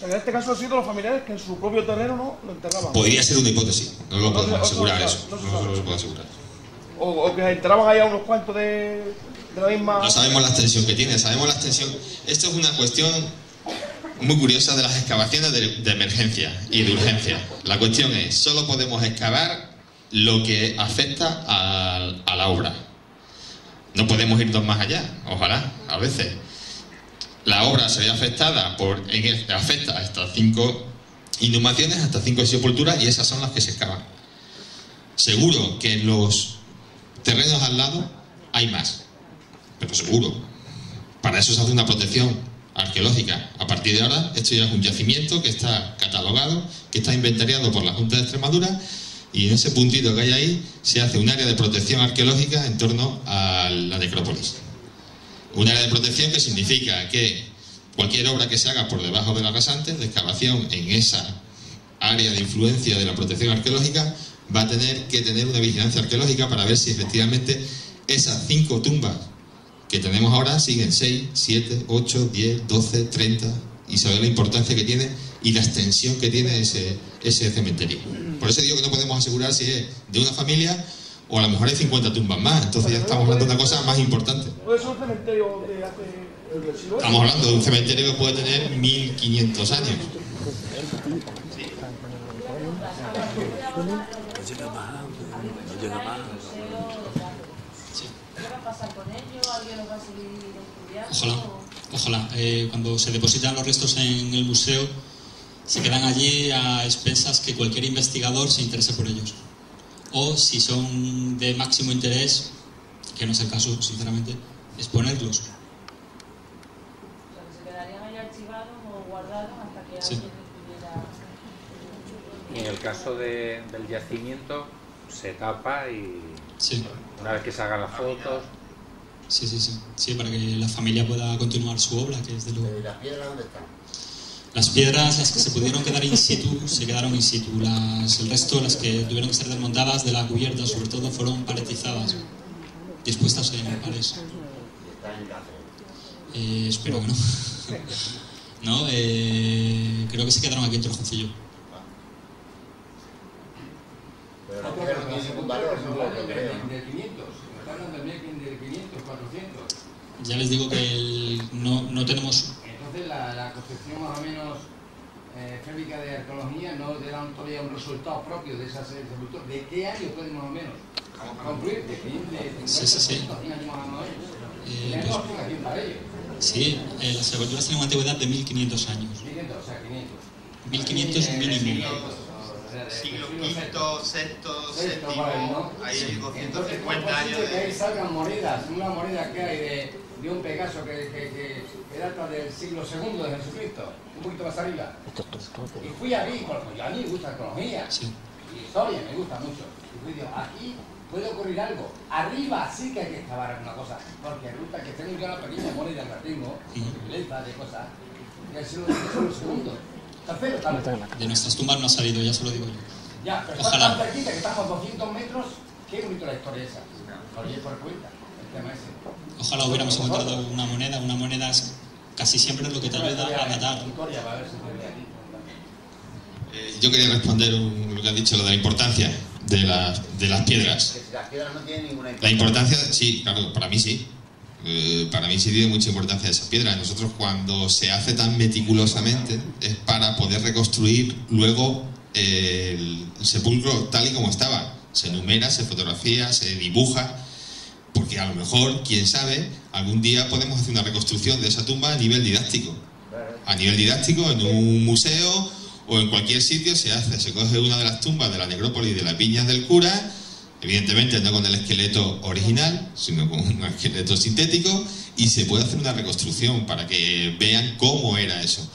En este caso han sido los familiares que en su propio terreno no lo enterraban. Podría ser una hipótesis, no lo podemos asegurar eso. No se puede asegurar. O que entraban ahí a unos cuantos de la misma... No sabemos la extensión que tiene, sabemos la extensión. Esto es una cuestión muy curiosa de las excavaciones de emergencia y de urgencia. La cuestión es, solo podemos excavar lo que afecta a la obra. No podemos irnos más allá, ojalá, a veces. La obra se ve afectada afecta a estas 5 inhumaciones, hasta 5 sepulturas, y esas son las que se excavan. Seguro que en los terrenos al lado hay más, pero seguro. Para eso se hace una protección arqueológica. A partir de ahora, esto ya es un yacimiento que está catalogado, que está inventariado por la Junta de Extremadura, y en ese puntito que hay ahí se hace un área de protección arqueológica en torno a la necrópolis. Un área de protección que significa que cualquier obra que se haga por debajo de las rasantes, de excavación en esa área de influencia de la protección arqueológica, va a tener que tener una vigilancia arqueológica para ver si efectivamente esas 5 tumbas que tenemos ahora siguen 6, 7, 8, 10, 12, 30, y saber la importancia que tiene y la extensión que tiene ese cementerio. Por eso digo que no podemos asegurar si es de una familia o a lo mejor hay 50 tumbas más, entonces ya estamos hablando de una cosa más importante. ¿Puede ser un cementerio de hace el siglo? Estamos hablando de un cementerio que puede tener 1500 años. Ojalá. Cuando se depositan los restos en el museo, se quedan allí a expensas que cualquier investigador se interese por ellos. O si son de máximo interés, que no es el caso, sinceramente, exponerlos. O sea, que se quedarían ahí archivados o guardados hasta que alguien decidiera... Y en el caso del yacimiento, se tapa y una vez que se hagan las fotos... Sí, para que la familia pueda continuar su obra, que es de lo... ¿Y las piedras dónde están? Las piedras, las que se pudieron quedar in situ, se quedaron in situ. El resto, las que tuvieron que ser desmontadas de la cubierta, sobre todo, fueron paletizadas, dispuestas en pares. ¿Están en Cáceres? Espero que no. No, creo que se quedaron aquí en Torrejoncillo. Pero las piedras no tienen ningún valor, no lo creo. De 500, está hablando de 500, 400. Ya les digo que no tenemos... Entonces la concepción más o menos férmica de arqueología no te da todavía un resultado propio de esas sepulturas. ¿De qué año puede más o menos concluir? ¿De 50, 100 años más o menos? ¿Tenemos explicación para ello? Sí, las sepulturas tienen una antigüedad de 1500 años. 500, o sea, 500. 1500 mínimo. Siglo V, VI, VII, ahí hay 250 años de... que ahí salgan monedas, una moneda que hay de un Pegaso que data del siglo II de Jesucristo, un poquito más arriba. Y fui allí, porque a mí me gusta arqueología y historia, me gusta mucho. Y fui, digo, aquí puede ocurrir algo. Arriba sí que hay que excavar alguna cosa, porque resulta que tengo yo una pequeña moneda que la tengo, de cosas, del siglo II. Tercero, tal vez. De nuestras tumbas no ha salido, ya se lo digo yo. Ya, pero está tan cerquita que estamos a 200 metros, qué bonito la historia esa. Oye, por cuenta, el tema ese. Ojalá hubiéramos encontrado una moneda casi siempre es lo que te ayuda a datar. Yo quería responder lo que ha dicho, lo de la importancia de las piedras. Que si las piedras no tienen ninguna importancia. La importancia, sí, claro, para mí sí. Para mí sí tiene mucha importancia esa piedra. Nosotros, cuando se hace tan meticulosamente, es para poder reconstruir luego el sepulcro tal y como estaba. Se enumera, se fotografía, se dibuja, porque a lo mejor, quién sabe, algún día podemos hacer una reconstrucción de esa tumba a nivel didáctico. A nivel didáctico, en un museo o en cualquier sitio se hace. Se coge una de las tumbas de la necrópolis de las Viñas del Cura, evidentemente no con el esqueleto original, sino con un esqueleto sintético, y se puede hacer una reconstrucción para que vean cómo era eso.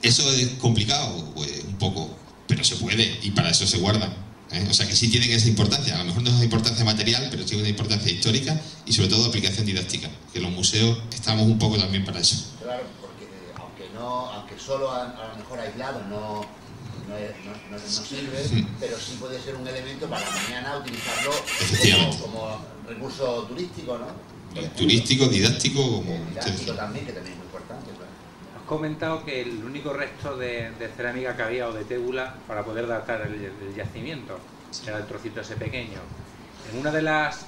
Eso es complicado, pues, un poco, pero se puede, y para eso se guardan. O sea que sí tienen esa importancia. A lo mejor no es una importancia material, pero tiene una importancia histórica y sobre todo aplicación didáctica, que los museos estamos un poco también para eso. Claro, porque aunque solo a lo mejor aislado no sirve, pero sí puede ser un elemento para mañana utilizarlo como recurso turístico, ¿no? Turístico, didáctico, didáctico también, que también es muy importante. Claro. Has comentado que el único resto de cerámica que había o de tébula para poder datar el yacimiento era el trocito ese pequeño. En una de las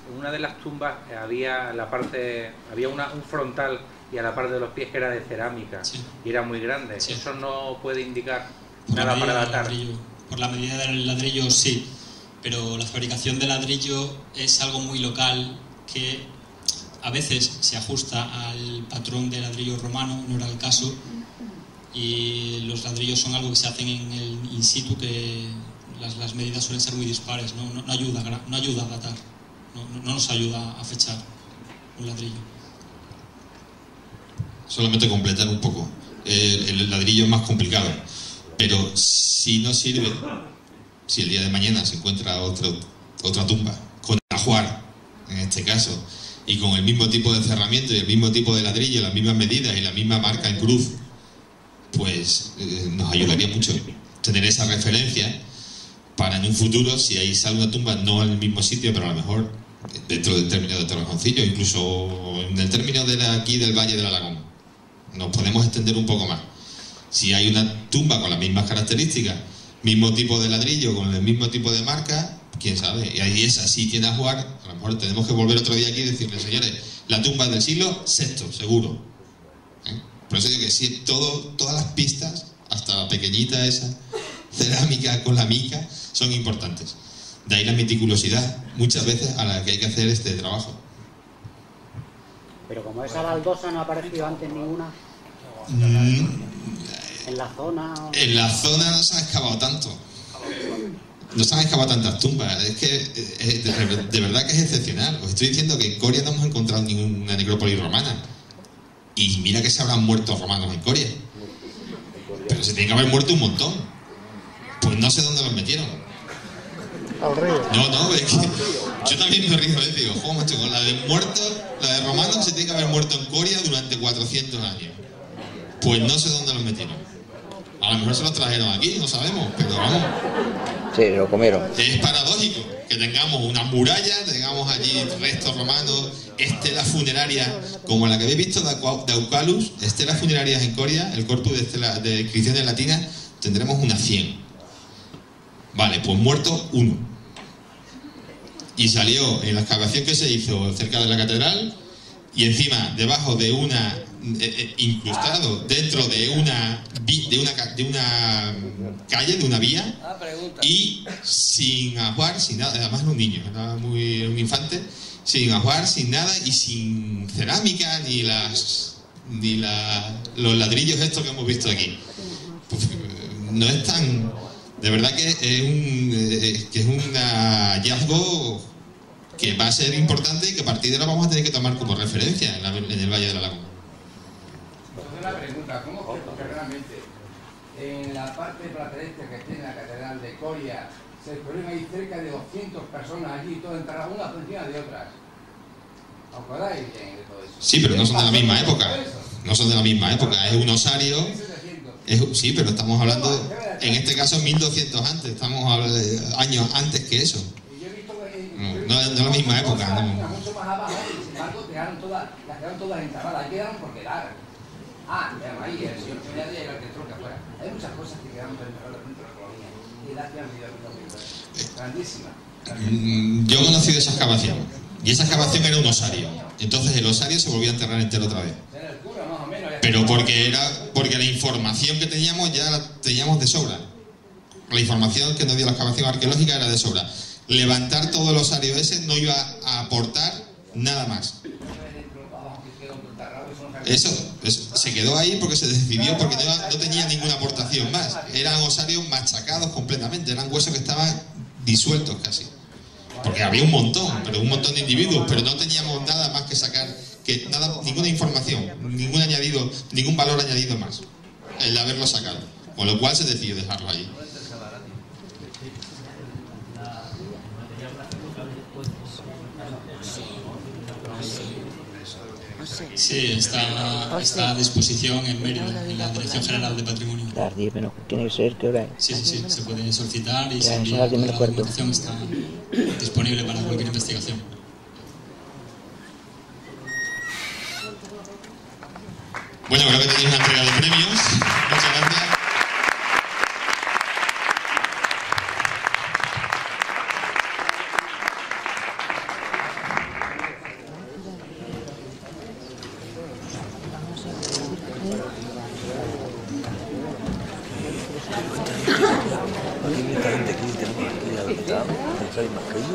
tumbas había un frontal y a la parte de los pies que era de cerámica, sí, y era muy grande. Sí. Eso no puede indicar nada para datar. Por la medida del ladrillo sí, pero la fabricación de ladrillo es algo muy local que a veces se ajusta al patrón de ladrillo romano, no era el caso, y los ladrillos son algo que se hacen en el in situ, que las medidas suelen ser muy dispares, no ayuda a datar, no nos ayuda a fechar un ladrillo. Solamente completar un poco, el ladrillo es más complicado, pero si no sirve, si el día de mañana se encuentra otra tumba con ajuar, en este caso, y con el mismo tipo de cerramiento y el mismo tipo de ladrillo, las mismas medidas y la misma marca en cruz, pues nos ayudaría mucho tener esa referencia para en un futuro, si ahí sale una tumba no en el mismo sitio, pero a lo mejor dentro del término de Torrejoncillo, incluso en el término de aquí del Valle del Alagón, nos podemos extender un poco más. Si hay una tumba con las mismas características, mismo tipo de ladrillo, con el mismo tipo de marca, quién sabe, y ahí esa sí tiene a jugar. A lo mejor tenemos que volver otro día aquí y decirle, señores, la tumba es del siglo VI, seguro. Por eso digo que sí, todas las pistas, hasta la pequeñita esa, cerámica con la mica, son importantes. De ahí la meticulosidad, muchas veces, a la que hay que hacer este trabajo. Pero como esa baldosa no ha aparecido antes ninguna. En la zona... En la zona no se han excavado tanto. No se han excavado tantas tumbas. Es que de verdad que es excepcional. Os estoy diciendo que en Coria no hemos encontrado ninguna necrópolis romana. Y mira que se habrán muerto romanos en Coria. Pero se tienen que haber muerto un montón. Pues no sé dónde los metieron. Al río. No, es que yo también me río, digo, joder, macho, con la de muertos, la de romanos se tiene que haber muerto en Coria durante 400 años. Pues no sé dónde los metieron. A lo mejor se los trajeron aquí, no sabemos, pero vamos. Sí, lo comieron. Es paradójico que tengamos una muralla, tengamos allí restos romanos, estelas funerarias, como la que habéis visto de Aucalus, estelas funerarias en Coria, el corpus de inscripciones latinas, tendremos unas 100. Vale, pues muerto uno. Y salió en la excavación que se hizo cerca de la catedral, y encima, debajo de una... incrustado dentro de una calle, de una vía, y sin ajuar, sin nada. Además era un niño, era un infante, sin ajuar, sin nada, y sin cerámica ni los ladrillos estos que hemos visto aquí. Pues, no es tan... De verdad que es un hallazgo que va a ser importante y que a partir de ahora vamos a tener que tomar como referencia en el Valle del Alagón. Una pregunta, ¿cómo que realmente en la parte plateresca que tiene la Catedral de Coria se descubrieron ahí cerca de 200 personas allí, todas entradas unas por encima de otras? ¿Os acordáis de todo eso? Sí, pero no son de la misma época. No son de la misma época. Es un osario. Sí, pero estamos hablando, en este caso, 1200 antes. Estamos años antes que eso. No es de la misma época. Mucho más abajo, y sin embargo, las quedaron todas enterradas. Ahí quedaron por quedar. Ahí el señor Chonea y el arquitecto que afuera. Hay muchas cosas que quedaron enterradas dentro de la colonia. Y la que han vivido. Yo he conocido esa excavación, y esa excavación era un osario. Entonces el osario se volvió a enterrar entero otra vez. Pero porque la información que teníamos ya la teníamos de sobra. La información que nos dio la excavación arqueológica era de sobra. Levantar todo el osario ese no iba a aportar nada más. Eso se quedó ahí porque se decidió, porque no tenía ninguna aportación más. Eran osarios machacados completamente, eran huesos que estaban disueltos casi. Porque había un montón de individuos, pero no teníamos nada más que sacar, ninguna información, ningún valor añadido más, el de haberlo sacado. Con lo cual se decidió dejarlo ahí. Sí, está a disposición en Mérida, en la Dirección General de Patrimonio. Las 10 menos, tiene que ser, ¿qué hora es? Sí, se puede solicitar y ya, se envía, la documentación está disponible para cualquier investigación. Bueno, creo que tenéis una entrega de premios. Muchas gracias. Más que yo.